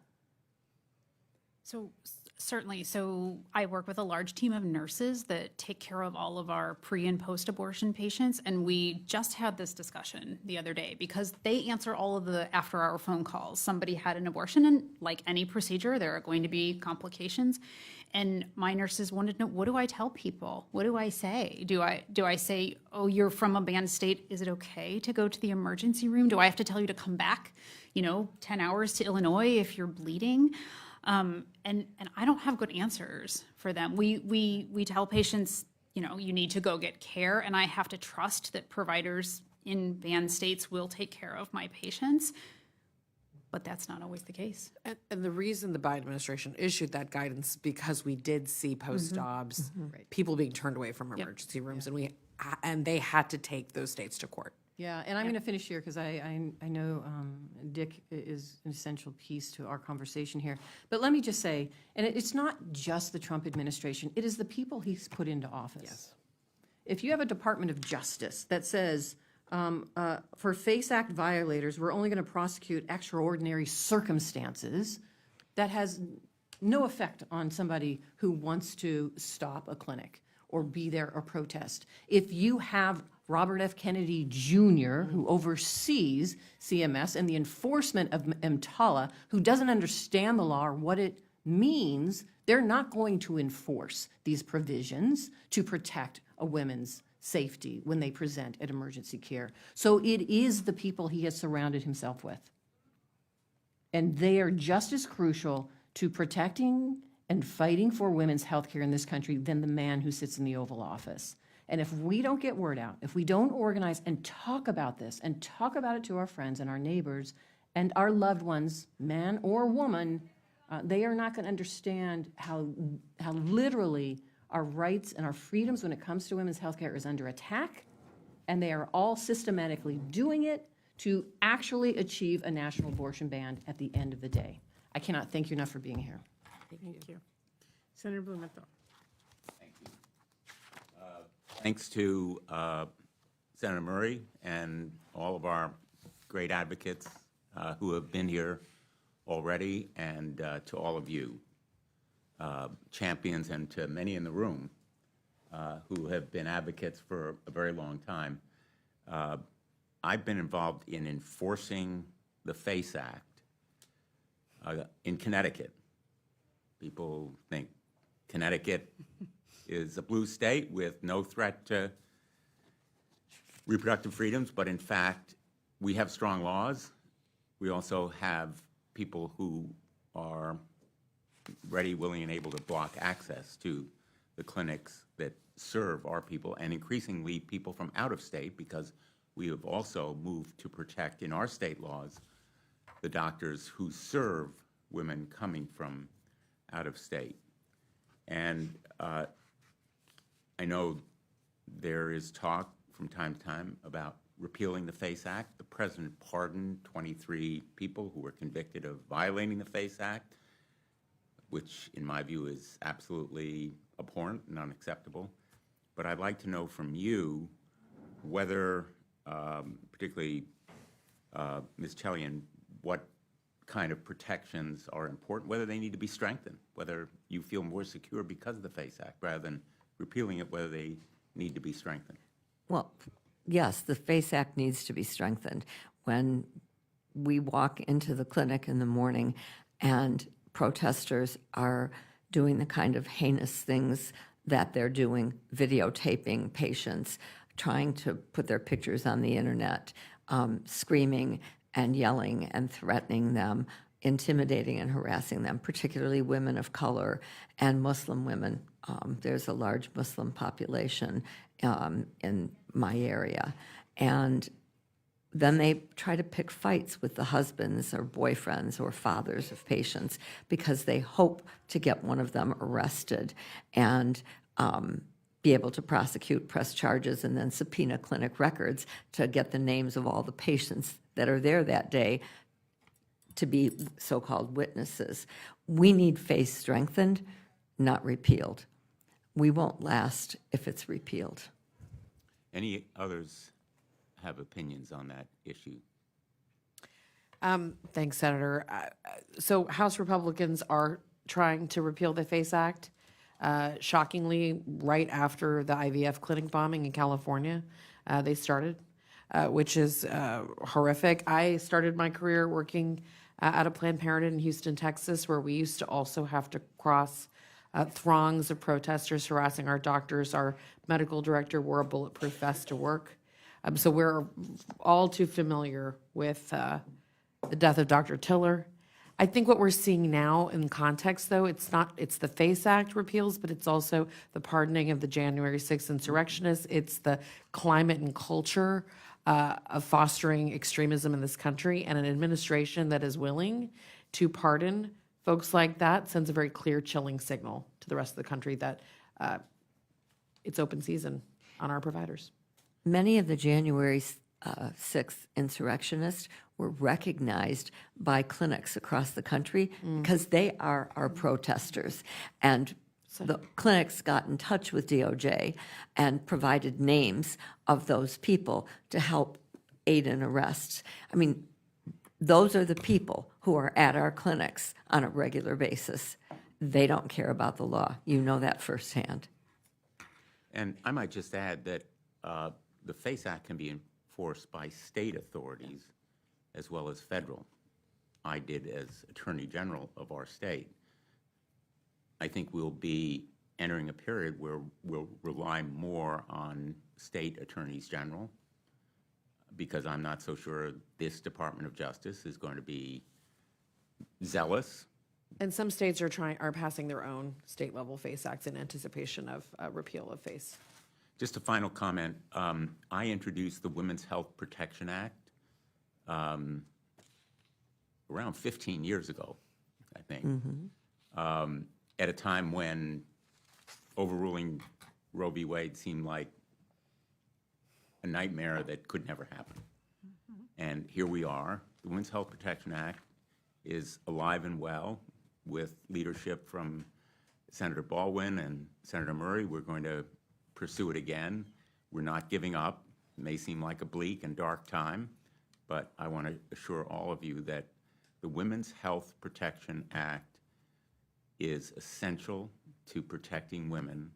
So certainly, so I work with a large team of nurses that take care of all of our pre and post-abortion patients, and we just had this discussion the other day because they answer all of the after-hour phone calls. Somebody had an abortion, and like any procedure, there are going to be complications. And my nurses wanted to know, what do I tell people? What do I say? Do I say, oh, you're from a banned state, is it okay to go to the emergency room? Do I have to tell you to come back, 10 hours to Illinois if you're bleeding? And I don't have good answers for them. We tell patients, you need to go get care, and I have to trust that providers in banned states will take care of my patients. But that's not always the case. And the reason the Biden administration issued that guidance because we did see post-Dobbs people being turned away from emergency rooms, and they had to take those states to court. Yeah, and I'm going to finish here because I know Dick is an essential piece to our conversation here. But let me just say, and it's not just the Trump administration, it is the people he's put into office. Yes. If you have a Department of Justice that says, for FACE Act violators, we're only going to prosecute extraordinary circumstances, that has no effect on somebody who wants to stop a clinic or be there or protest. If you have Robert F. Kennedy Jr., who oversees CMS and the enforcement of EMTALA, who doesn't understand the law or what it means, they're not going to enforce these provisions to protect a woman's safety when they present at emergency care. So it is the people he has surrounded himself with. And they are just as crucial to protecting and fighting for women's health care in this country than the man who sits in the Oval Office. And if we don't get word out, if we don't organize and talk about this and talk about it to our friends and our neighbors and our loved ones, man or woman, they are not going to understand how literally our rights and our freedoms when it comes to women's health care is under attack, and they are all systematically doing it to actually achieve a national abortion ban at the end of the day. I cannot thank you enough for being here. Thank you. Senator Blumenthal. Thanks to Senator Murray and all of our great advocates who have been here already, and to all of you, champions, and to many in the room who have been advocates for a very long time. I've been involved in enforcing the FACE Act in Connecticut. People think Connecticut is a blue state with no threat to reproductive freedoms, but in fact, we have strong laws. We also have people who are ready, willing, and able to block access to the clinics that serve our people, and increasingly people from out of state, because we have also moved to protect in our state laws the doctors who serve women coming from out of state. And I know there is talk from time to time about repealing the FACE Act. The president pardoned 23 people who were convicted of violating the FACE Act, which in my view is absolutely abhorrent and unacceptable. But I'd like to know from you whether, particularly Ms. Chelian, what kind of protections are important, whether they need to be strengthened, whether you feel more secure because of the FACE Act rather than repealing it, whether they need to be strengthened. Well, yes, the FACE Act needs to be strengthened. When we walk into the clinic in the morning and protesters are doing the kind of heinous things that they're doing, videotaping patients, trying to put their pictures on the internet, screaming and yelling and threatening them, intimidating and harassing them, particularly women of color and Muslim women. There's a large Muslim population in my area. And then they try to pick fights with the husbands or boyfriends or fathers of patients because they hope to get one of them arrested and be able to prosecute, press charges, and then subpoena clinic records to get the names of all the patients that are there that day to be so-called witnesses. We need FACE strengthened, not repealed. We won't last if it's repealed. Any others have opinions on that issue? Thanks, Senator. So House Republicans are trying to repeal the FACE Act. Shockingly, right after the IVF clinic bombing in California, they started, which is horrific. I started my career working at a Planned Parenthood in Houston, Texas, where we used to also have to cross throngs of protesters harassing our doctors. Our medical director wore a bulletproof vest to work. So we're all too familiar with the death of Dr. Tiller. I think what we're seeing now in context, though, it's the FACE Act repeals, but it's also the pardoning of the January 6th insurrectionists. It's the climate and culture of fostering extremism in this country, and an administration that is willing to pardon folks like that sends a very clear, chilling signal to the rest of the country that it's open season on our providers. Many of the January 6th insurrectionists were recognized by clinics across the country because they are our protesters. And the clinics got in touch with DOJ and provided names of those people to help aid in arrests. I mean, those are the people who are at our clinics on a regular basis. They don't care about the law. You know that firsthand. And I might just add that the FACE Act can be enforced by state authorities as well as federal. I did as Attorney General of our state. I think we'll be entering a period where we'll rely more on state attorneys general, because I'm not so sure this Department of Justice is going to be zealous. And some states are passing their own state-level FACE Acts in anticipation of repeal of FACE. Just a final comment. I introduced the Women's Health Protection Act around 15 years ago, I think, at a time when overruling Roe v. Wade seemed like a nightmare that could never happen. And here we are. The Women's Health Protection Act is alive and well with leadership from Senator Baldwin and Senator Murray. We're going to pursue it again. We're not giving up. It may seem like a bleak and dark time, but I want to assure all of you that the Women's Health Protection Act is essential to protecting women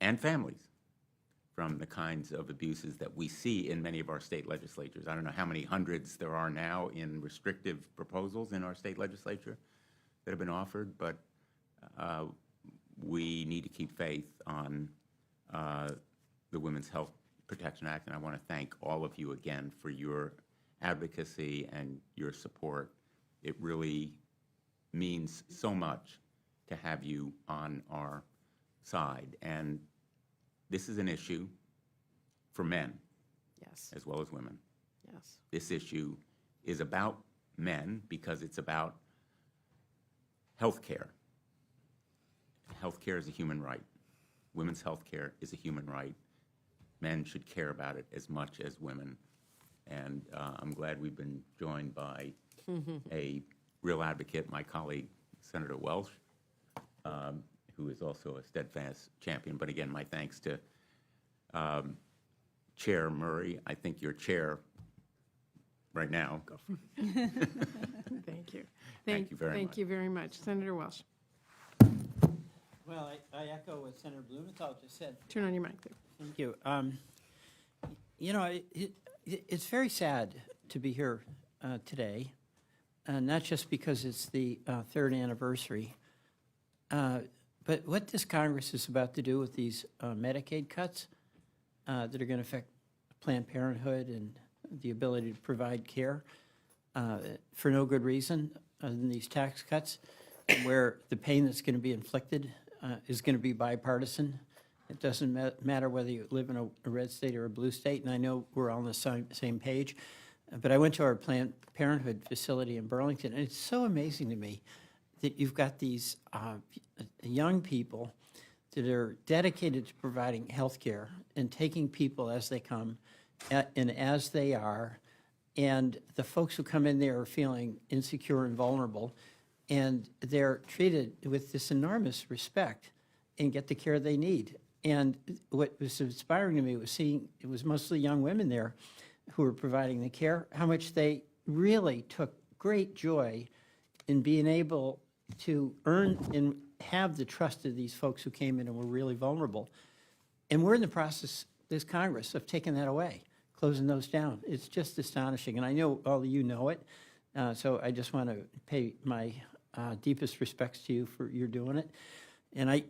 and families from the kinds of abuses that we see in many of our state legislatures. I don't know how many hundreds there are now in restrictive proposals in our state legislature that have been offered, but we need to keep faith on the Women's Health Protection Act, and I want to thank all of you again for your advocacy and your support. It really means so much to have you on our side, and this is an issue for men, Yes. as well as women. Yes. This issue is about men because it's about health care. Health care is a human right. Women's health care is a human right. Men should care about it as much as women. And I'm glad we've been joined by a real advocate, my colleague, Senator Welsh, who is also a steadfast champion. But again, my thanks to Chair Murray. I think you're chair right now. Thank you. Thank you very Thank much. you very much. Senator Welsh, Well, I echo what Senator Blumenthal just said. turn on your mic there. Thank you. You know, it's very sad to be here today, not just because it's the third anniversary, but what this Congress is about to do with these Medicaid cuts that are going to affect Planned Parenthood and the ability to provide care. for no good reason other than these tax cuts, where the pain that's going to be inflicted is going to be bipartisan. It doesn't matter whether you live in a red state or a blue state, and I know we're all on the same page. But I went to our Planned Parenthood facility in Burlington, and it's so amazing to me that you've got these young people that are dedicated to providing health care and taking people as they come and as they are. And the folks who come in there are feeling insecure and vulnerable, and they're treated with this enormous respect and get the care they need. And what was inspiring to me was seeing, it was mostly young women there who were providing the care, how much they really took great joy in being able to earn and have the trust of these folks who came in and were really vulnerable. And we're in the process, this Congress, of taking that away, closing those down. It's just astonishing. And I know all of you know it, so I just want to pay my deepest respects to you for your doing it. And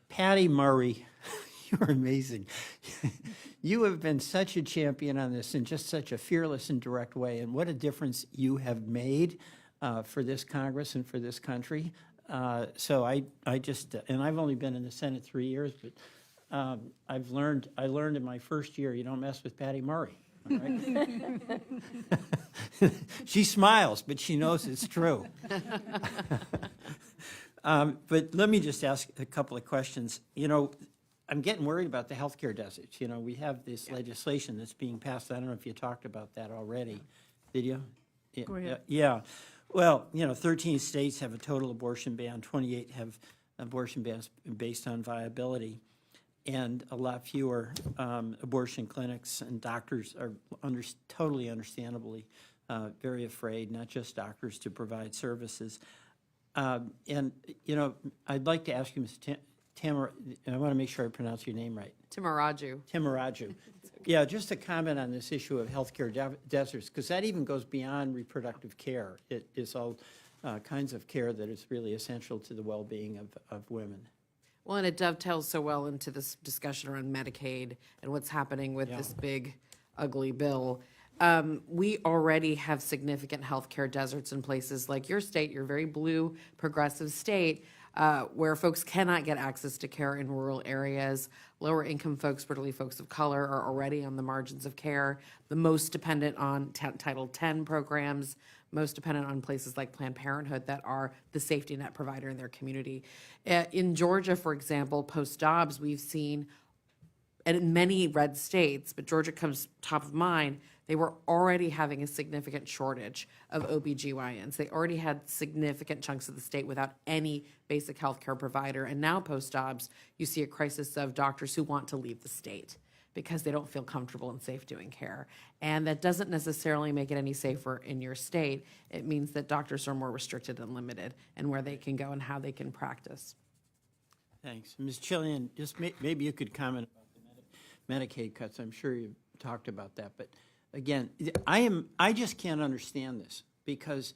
Patty Murray, you're amazing. You have been such a champion on this in just such a fearless and direct way, and what a difference you have made for this Congress and for this country. So I just, and I've only been in the Senate 3 years, but I learned in my first year, you don't mess with Patty Murray. All right? She smiles, but she knows it's true. But let me just ask a couple of questions. I'm getting worried about the healthcare deserts. We have this legislation that's being passed. I don't know if you talked about that already. Did you? Yeah, Go ahead. Yeah. Well, 13 states have a total abortion ban. 28 have abortion bans based on viability. And a lot fewer abortion clinics, and doctors are totally understandably very afraid, not just doctors, to provide services. And I'd like to ask you, Ms. Tamara, I want to make sure I pronounce your name right. Timmaraju. Timmaraju. Yeah, just a comment on this issue of healthcare deserts, because that even goes beyond reproductive care. It is all kinds of care that is really essential to the well-being of women. Well, and it dovetails so well into this discussion around Medicaid and what's happening with this big, ugly bill. We already have significant healthcare deserts in places like your state, your very blue, progressive state, where folks cannot get access to care in rural areas. Lower income folks, particularly folks of color, are already on the margins of care, the most dependent on Title X programs, most dependent on places like Planned Parenthood that are the safety net provider in their community. In Georgia, for example, post-Dobbs, we've seen, and in many red states, but Georgia comes top of mind, they were already having a significant shortage of OBGYNs. They already had significant chunks of the state without any basic health care provider. And now post-Dobbs, you see a crisis of doctors who want to leave the state because they don't feel comfortable and safe doing care. And that doesn't necessarily make it any safer in your state. It means that doctors are more restricted and limited in where they can go and how they can practice. Thanks. Ms. Chelian, just maybe you could comment about the Medicaid cuts. I'm sure you talked about that, but again, I just can't understand this, because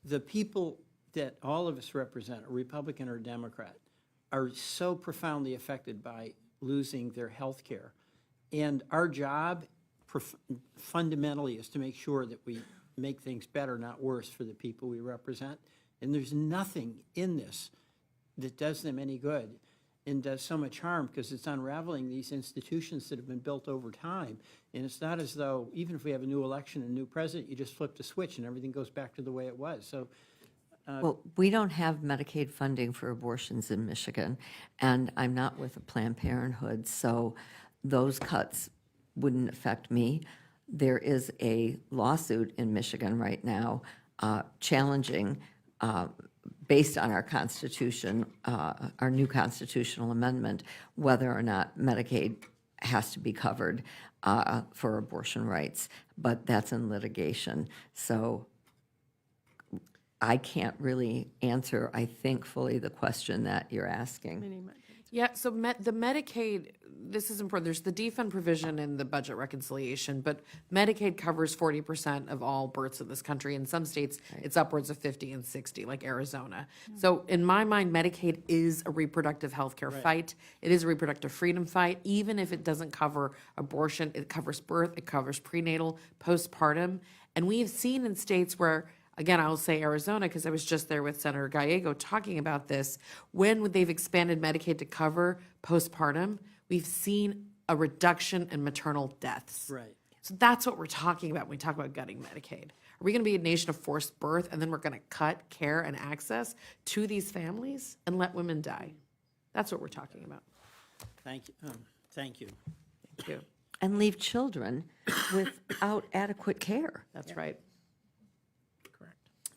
the people that all of us represent, a Republican or a Democrat, are so profoundly affected by losing their health care. And our job fundamentally is to make sure that we make things better, not worse, for the people we represent. And there's nothing in this that does them any good and does so much harm, because it's unraveling these institutions that have been built over time. And it's not as though, even if we have a new election and a new president, you just flip the switch and everything goes back to the way it was. So, Well, we don't have Medicaid funding for abortions in Michigan, and I'm not with a Planned Parenthood, so those cuts wouldn't affect me. There is a lawsuit in Michigan right now challenging, based on our Constitution, our new constitutional amendment, whether or not Medicaid has to be covered for abortion rights, but that's in litigation. So I can't really answer, I think, fully the question that you're asking. Yeah, so the Medicaid, this is important. There's the defund provision in the budget reconciliation, but Medicaid covers 40% of all births in this country. In some states, it's upwards of 50 and 60, like Arizona. So in my mind, Medicaid is a reproductive health care fight. It is a reproductive freedom fight. Even if it doesn't cover abortion, it covers birth, it covers prenatal, postpartum. And we have seen in states where, again, I'll say Arizona because I was just there with Senator Gallego talking about this. When they've expanded Medicaid to cover postpartum, we've seen a reduction in maternal deaths. Right. So that's what we're talking about when we talk about gutting Medicaid. Are we going to be a nation of forced birth and then we're going to cut care and access to these families and let women die? That's what we're talking about. Thank you. Thank you. Thank you. And leave children without adequate care. That's right.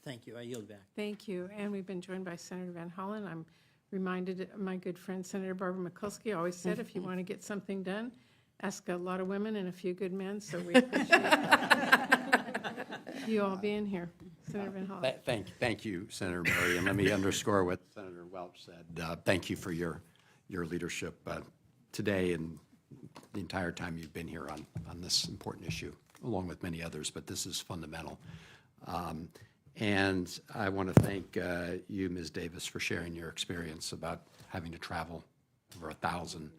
Thank you. I yield back. Thank you. And we've been joined by Senator Van Hollen. I'm reminded of my good friend Senator Barbara Mikulski always said, if you want to get something done, ask a lot of women and a few good men. So we appreciate you all being here. Senator Van Hollen. Thank you, Senator Murray. And let me underscore what Senator Welch said. Thank you for your leadership today and the entire time you've been here on this important issue, along with many others, but this is fundamental. And I want to thank you, Ms. Davis, for sharing your experience about having to travel over 1,000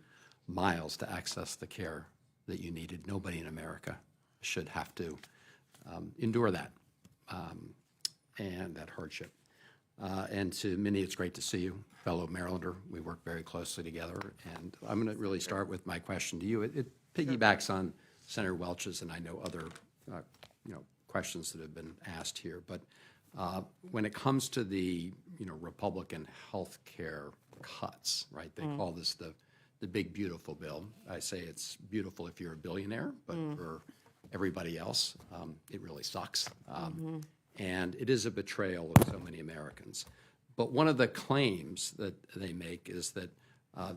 miles to access the care that you needed. Nobody in America should have to endure that and that hardship. And to Minnie, it's great to see you, fellow Marylander. We work very closely together. And I'm going to really start with my question to you. It piggybacks on Senator Welch's and I know other questions that have been asked here. But when it comes to the Republican health care cuts, right? They call this the big beautiful bill. I say it's beautiful if you're a billionaire, but for everybody else, it really sucks. And it is a betrayal of so many Americans. But one of the claims that they make is that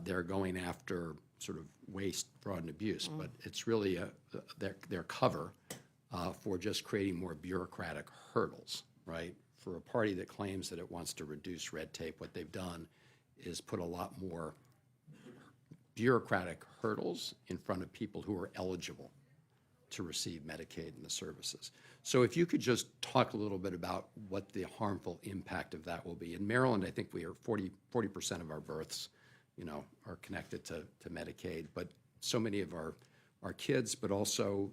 they're going after sort of waste, fraud, and abuse, but it's really their cover for just creating more bureaucratic hurdles, right? For a party that claims that it wants to reduce red tape, what they've done is put a lot more bureaucratic hurdles in front of people who are eligible to receive Medicaid and the services. So if you could just talk a little bit about what the harmful impact of that will be. In Maryland, I think we are 40% of our births, are connected to Medicaid, but so many of our kids, but also,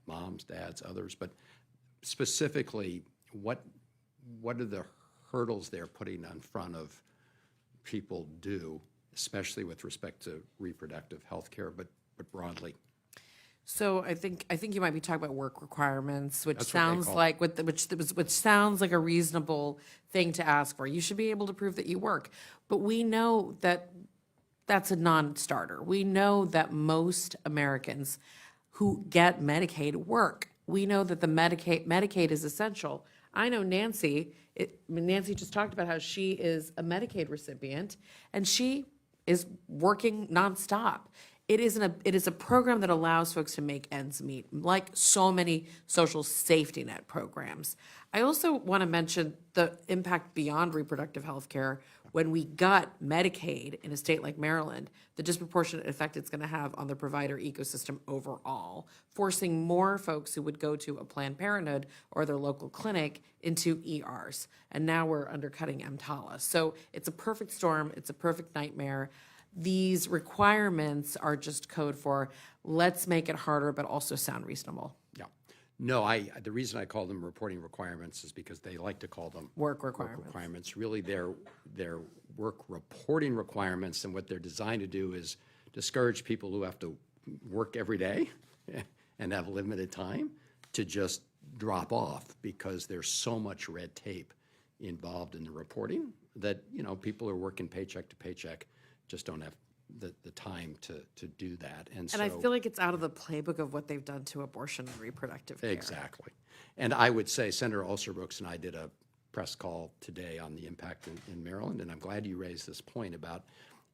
moms, dads, others, but specifically, what are the hurdles they're putting in front of people do, especially with respect to reproductive health care, but broadly? So I think you might be talking about work requirements, which sounds like which sounds like a reasonable thing to ask for. You should be able to prove that you work, but we know that that's a non-starter. We know that most Americans who get Medicaid work. We know that the Medicaid is essential. I know Nancy. Nancy just talked about how she is a Medicaid recipient, and she is working nonstop. It is a program that allows folks to make ends meet, like so many social safety net programs. I also want to mention the impact beyond reproductive health care. When we gut Medicaid in a state like Maryland, the disproportionate effect it's going to have on the provider ecosystem overall, forcing more folks who would go to a Planned Parenthood or their local clinic into ERs. And now we're undercutting EMTALA. So it's a perfect storm. It's a perfect nightmare. These requirements are just code for let's make it harder, but also sound reasonable. Yeah. No, the reason I call them reporting requirements is because they like to call them work requirements. Really, they're work reporting requirements, and what they're designed to do is discourage people who have to work every day and have limited time to just drop off because there's so much red tape involved in the reporting that people are working paycheck to paycheck just don't have the time to do that. And I feel like it's out of the playbook of what they've done to abortion and reproductive care. Exactly. And I would say Senator Ulsterbrooks and I did a press call today on the impact in Maryland, and I'm glad you raised this point about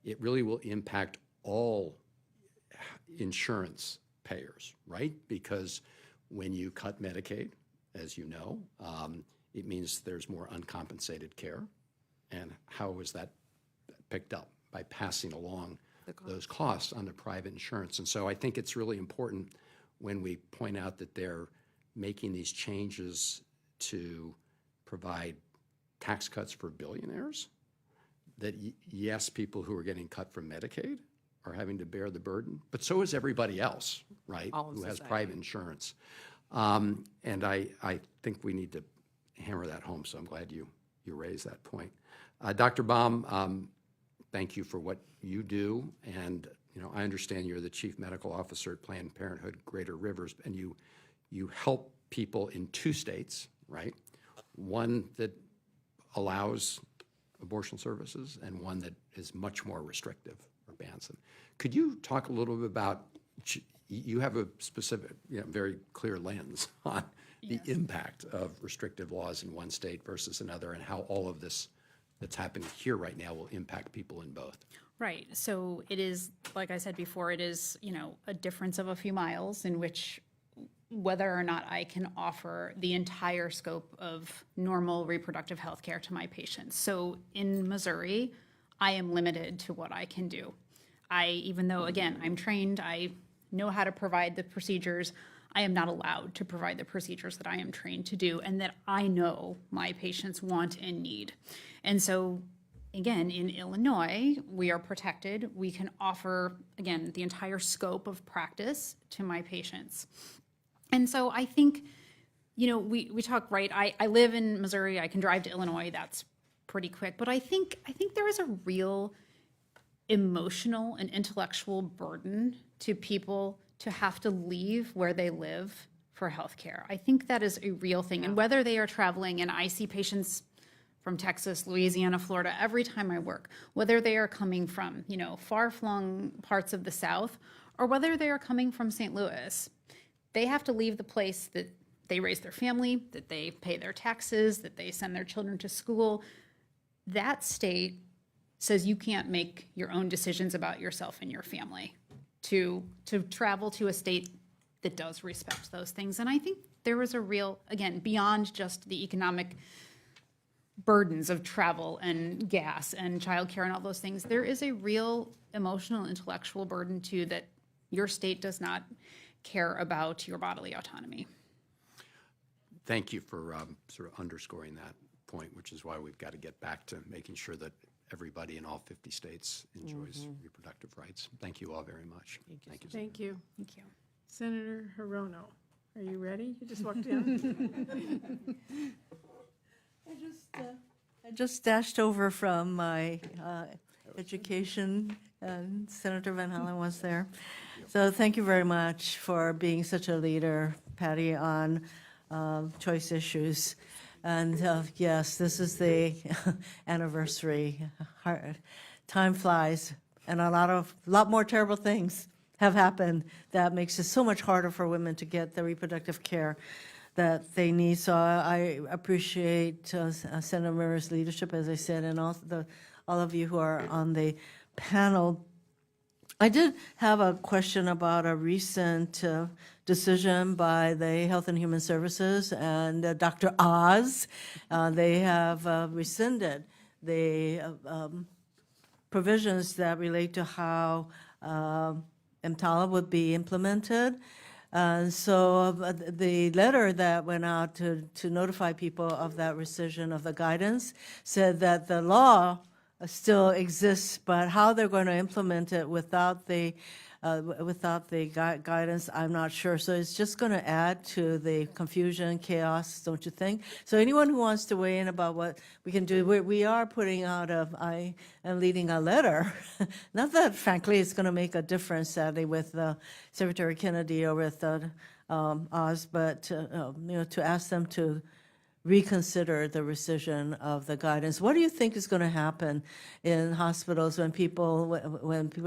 it really will impact all insurance payers, right? Because when you cut Medicaid, as you know, it means there's more uncompensated care. And how is that picked up? by passing along those costs on the private insurance. And so I think it's really important when we point out that they're making these changes to provide tax cuts for billionaires, that yes, people who are getting cut from Medicaid are having to bear the burden, but so is everybody else, right? All of who has society. private insurance. And I think we need to hammer that home, so I'm glad you raised that point. Dr. Baum, thank you for what you do, and I understand you're the Chief Medical Officer at Planned Parenthood Greater Rivers, and you help people in 2 states, right? One that allows abortion services and one that is much more restrictive or bans them. Could you talk a little bit about, you have a specific, very clear lens on the impact of restrictive laws in one state versus another, and how all of this that's happening here right now will impact people in both? Right. So it is, like I said before, it is, a difference of a few miles in which whether or not I can offer the entire scope of normal reproductive health care to my patients. So in Missouri, I am limited to what I can do. Even though, again, I'm trained, I know how to provide the procedures, I am not allowed to provide the procedures that I am trained to do and that I know my patients want and need. And so, again, in Illinois, we are protected. We can offer, again, the entire scope of practice to my patients. And so I think, we talk, right, I live in Missouri, I can drive to Illinois, that's pretty quick. But I think there is a real emotional and intellectual burden to people to have to leave where they live for healthcare. I think that is a real thing. And whether they are traveling, and I see patients from Texas, Louisiana, Florida, every time I work, whether they are coming from, far-flung parts of the South, or whether they are coming from St. Louis, they have to leave the place that they raise their family, that they pay their taxes, that they send their children to school. That state says you can't make your own decisions about yourself and your family to travel to a state that does respect those things. And I think there is a real, again, beyond just the economic burdens of travel and gas and childcare and all those things, there is a real emotional, intellectual burden too that your state does not care about your bodily autonomy. Thank you for sort of underscoring that point, which is why we've got to get back to making sure that everybody in all 50 states enjoys reproductive rights. Thank you all very much. Thank you. Thank you. Thank you. Senator Hirono, are you ready? You just walked in. I just dashed over from my education, and Senator Van Hollen was there. So thank you very much for being such a leader, Patty, on choice issues. And yes, this is the anniversary. Time flies, and a lot more terrible things have happened that makes it so much harder for women to get the reproductive care that they need. So I appreciate Senator Murray's leadership, as I said, and all of you who are on the panel. I did have a question about a recent decision by the Health and Human Services and Dr. Oz. They have rescinded the provisions that relate to how EMTALA would be implemented. So the letter that went out to notify people of that rescission of the guidance said that the law still exists, but how they're going to implement it without the guidance, I'm not sure. So it's just going to add to the confusion, chaos, don't you think? So anyone who wants to weigh in about what we can do, we are putting out I am leading a letter. Not that, frankly, it's going to make a difference, sadly, with Secretary Kennedy or with Oz, but to ask them to reconsider the rescission of the guidance. What do you think is going to happen in hospitals when people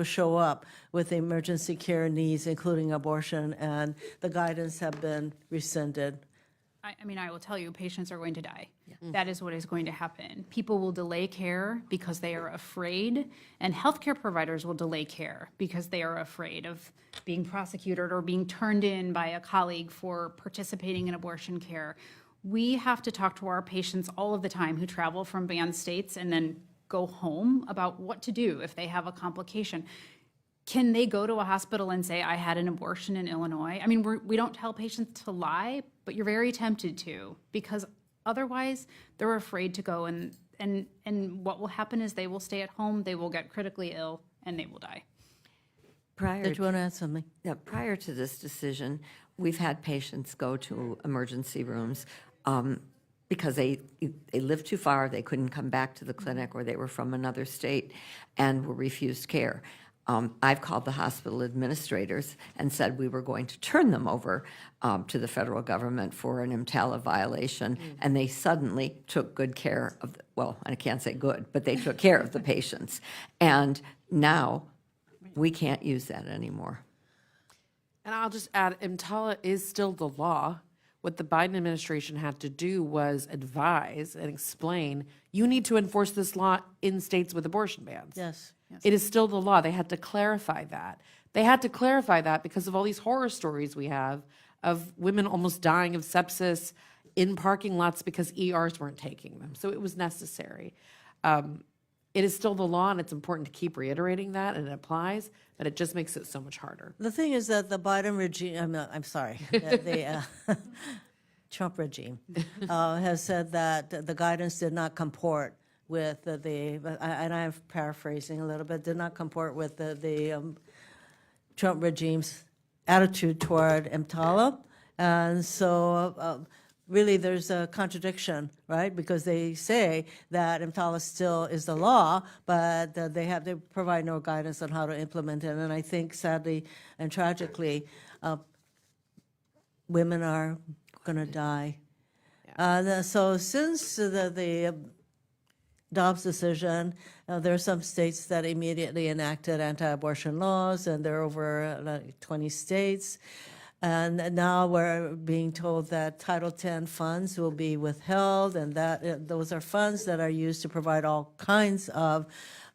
show up with emergency care needs, including abortion, and the guidance have been rescinded? I mean, I will tell you, patients are going to die. That is what is going to happen. People will delay care because they are afraid, and healthcare providers will delay care because they are afraid of being prosecuted or being turned in by a colleague for participating in abortion care. We have to talk to our patients all of the time who travel from banned states and then go home about what to do if they have a complication. Can they go to a hospital and say, I had an abortion in Illinois? I mean, we don't tell patients to lie, but you're very tempted to, because otherwise they're afraid to go, and what will happen is they will stay at home, they will get critically ill, and they will die. Did you want to add something? Yeah, prior to this decision, we've had patients go to emergency rooms because they lived too far, they couldn't come back to the clinic, or they were from another state and were refused care. I've called the hospital administrators and said we were going to turn them over to the federal government for an EMTALA violation, and they suddenly took good care of, well, I can't say good, but they took care of the patients. And now we can't use that anymore. And I'll just add, EMTALA is still the law. What the Biden administration had to do was advise and explain, you need to enforce this law in states with abortion bans. Yes. It is still the law. They had to clarify that. They had to clarify that because of all these horror stories we have of women almost dying of sepsis in parking lots because ERs weren't taking them. So it was necessary. It is still the law, and it's important to keep reiterating that, and it applies, but it just makes it so much harder. The thing is that the Biden regime, I'm sorry, the Trump regime has said that the guidance did not comport with and I'm paraphrasing a little bit, did not comport with the Trump regime's attitude toward EMTALA. And so really there's a contradiction, right? Because they say that EMTALA still is the law, but they provide no guidance on how to implement it. And I think sadly and tragically, women are going to die. So since the Dobbs decision, there are some states that immediately enacted anti-abortion laws, and there are over 20 states. And now we're being told that Title X funds will be withheld, and that those are funds that are used to provide all kinds of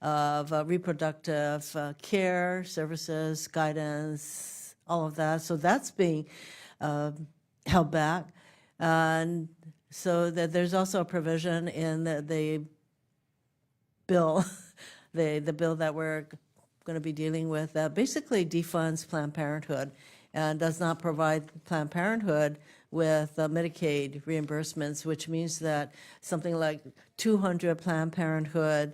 reproductive care, services, guidance, all of that. So that's being held back. And so that there's also a provision in the bill, the bill that we're going to be dealing with, that basically defunds Planned Parenthood and does not provide Planned Parenthood with Medicaid reimbursements, which means that something like 200 Planned Parenthood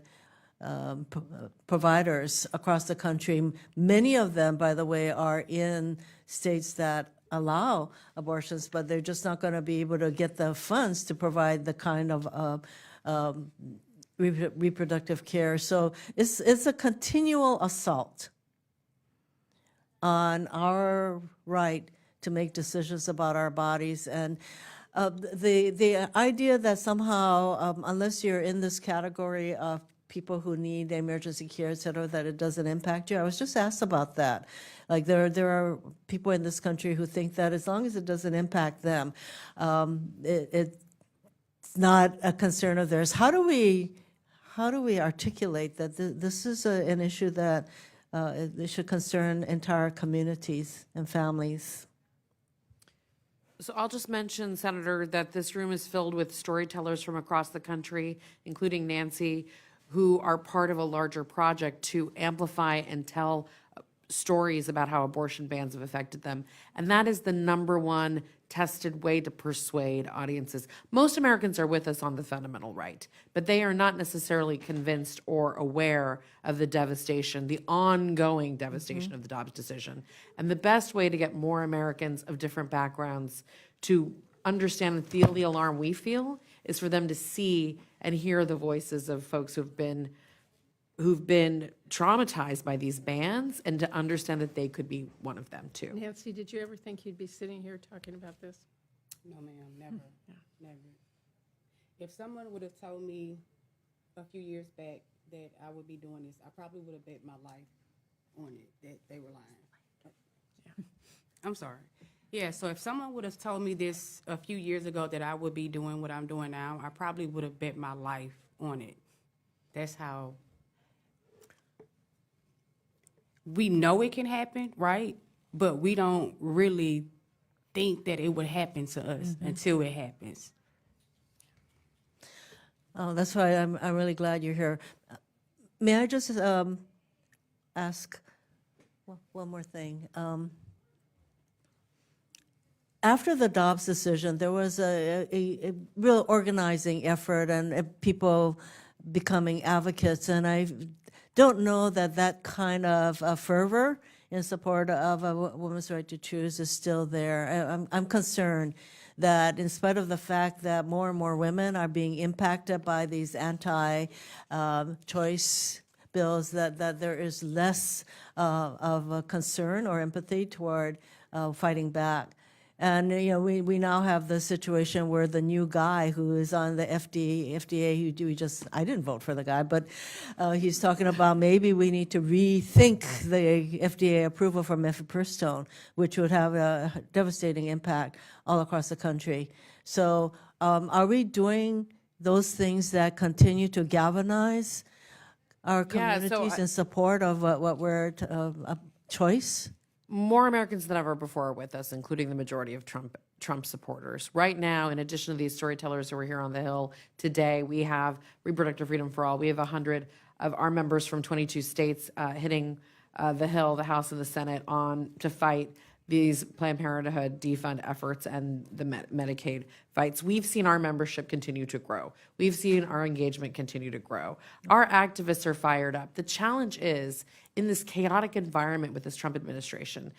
providers across the country, many of them, by the way, are in states that allow abortions, but they're just not going to be able to get the funds to provide the kind of reproductive care. So it's a continual assault on our right to make decisions about our bodies. And the idea that somehow, unless you're in this category of people who need emergency care, et cetera, that it doesn't impact you. I was just asked about that. Like there are people in this country who think that as long as it doesn't impact them, it's not a concern of theirs. How do we articulate that this is an issue that it should concern entire communities and families? So I'll just mention, Senator, that this room is filled with storytellers from across the country, including Nancy, who are part of a larger project to amplify and tell stories about how abortion bans have affected them. And that is the number one tested way to persuade audiences. Most Americans are with us on the fundamental right, but they are not necessarily convinced or aware of the devastation, the ongoing devastation of the Dobbs decision. And the best way to get more Americans of different backgrounds to understand and feel the alarm we feel is for them to see and hear the voices of folks who've been traumatized by these bans, and to understand that they could be one of them too. Nancy, did you ever think you'd be sitting here talking about this? No, ma'am, never, never. If someone would have told me a few years back that I would be doing this, I probably would have bet my life on it that they were lying. Yeah. I'm sorry. Yeah, so if someone would have told me this a few years ago that I would be doing what I'm doing now, I probably would have bet my life on it. That's how we know it can happen, right? But we don't really think that it would happen to us until it happens. Oh, that's why I'm really glad you're here. may I just ask one more thing? After the Dobbs decision, there was a real organizing effort and people becoming advocates, and I don't know that that kind of fervor in support of a woman's right to choose is still there. I'm concerned that in spite of the fact that more and more women are being impacted by these anti-choice bills, that there is less of a concern or empathy toward fighting back. And, you know, we now have the situation where the new guy who is on the FDA, I didn't vote for the guy, but he's talking about maybe we need to rethink the FDA approval for mifepristone, which would have a devastating impact all across the country. So are we doing those things that continue to galvanize our communities in support of what we're, choice? More Americans than ever before are with us, including the majority of Trump supporters. Right now, in addition to these storytellers who are here on the Hill today, we have Reproductive Freedom for All. We have 100 of our members from 22 states hitting the Hill, the House, and the Senate to fight these Planned Parenthood defund efforts and the Medicaid fights. We've seen our membership continue to grow. We've seen our engagement continue to grow. Our activists are fired up. The challenge is, in this chaotic environment with this Trump administration,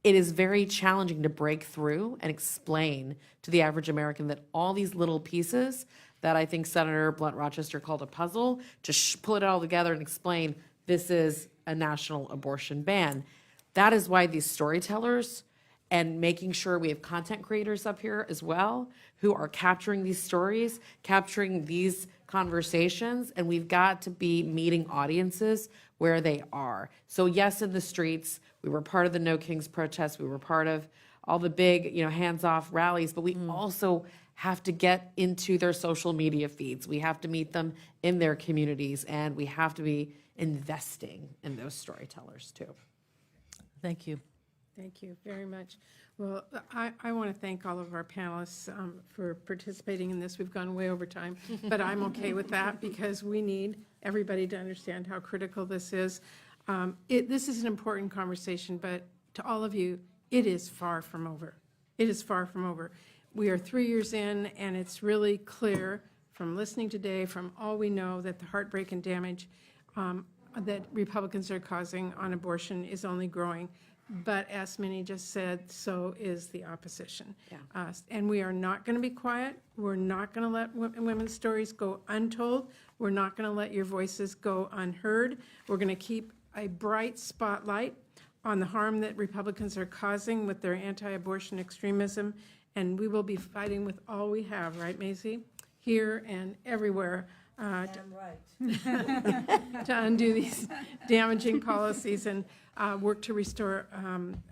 it is very challenging to break through and explain to the average American that all these little pieces that I think Senator Blunt Rochester called a puzzle, to pull it all together and explain this is a national abortion ban. That is why these storytellers, and making sure we have content creators up here as well who are capturing these stories, capturing these conversations, and we've got to be meeting audiences where they are. So yes, in the streets, we were part of the No Kings protests, we were part of all the big, hands-off rallies, but we also have to get into their social media feeds. We have to meet them in their communities, and we have to be investing in those storytellers too. Thank you. Thank you very much. Well, I want to thank all of our panelists for participating in this. We've gone way over time, but I'm okay with that because we need everybody to understand how critical this is. This is an important conversation, but to all of you, it is far from over. It is far from over. We are 3 years in, and it's really clear from listening today, from all we know, that the heartbreak and damage that Republicans are causing on abortion is only growing. But as Minnie just said, so is the opposition. Yeah. And we are not going to be quiet. We're not going to let women's stories go untold. We're not going to let your voices go unheard. We're going to keep a bright spotlight on the harm that Republicans are causing with their anti-abortion extremism. And we will be fighting with all we have, right, Maisie? Here and everywhere. To undo these damaging policies and work to restore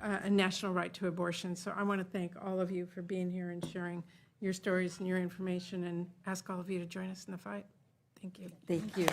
a national right to abortion. So I want to thank all of you for being here and sharing your stories and your information, and ask all of you to join us in the fight. Thank you. Thank you.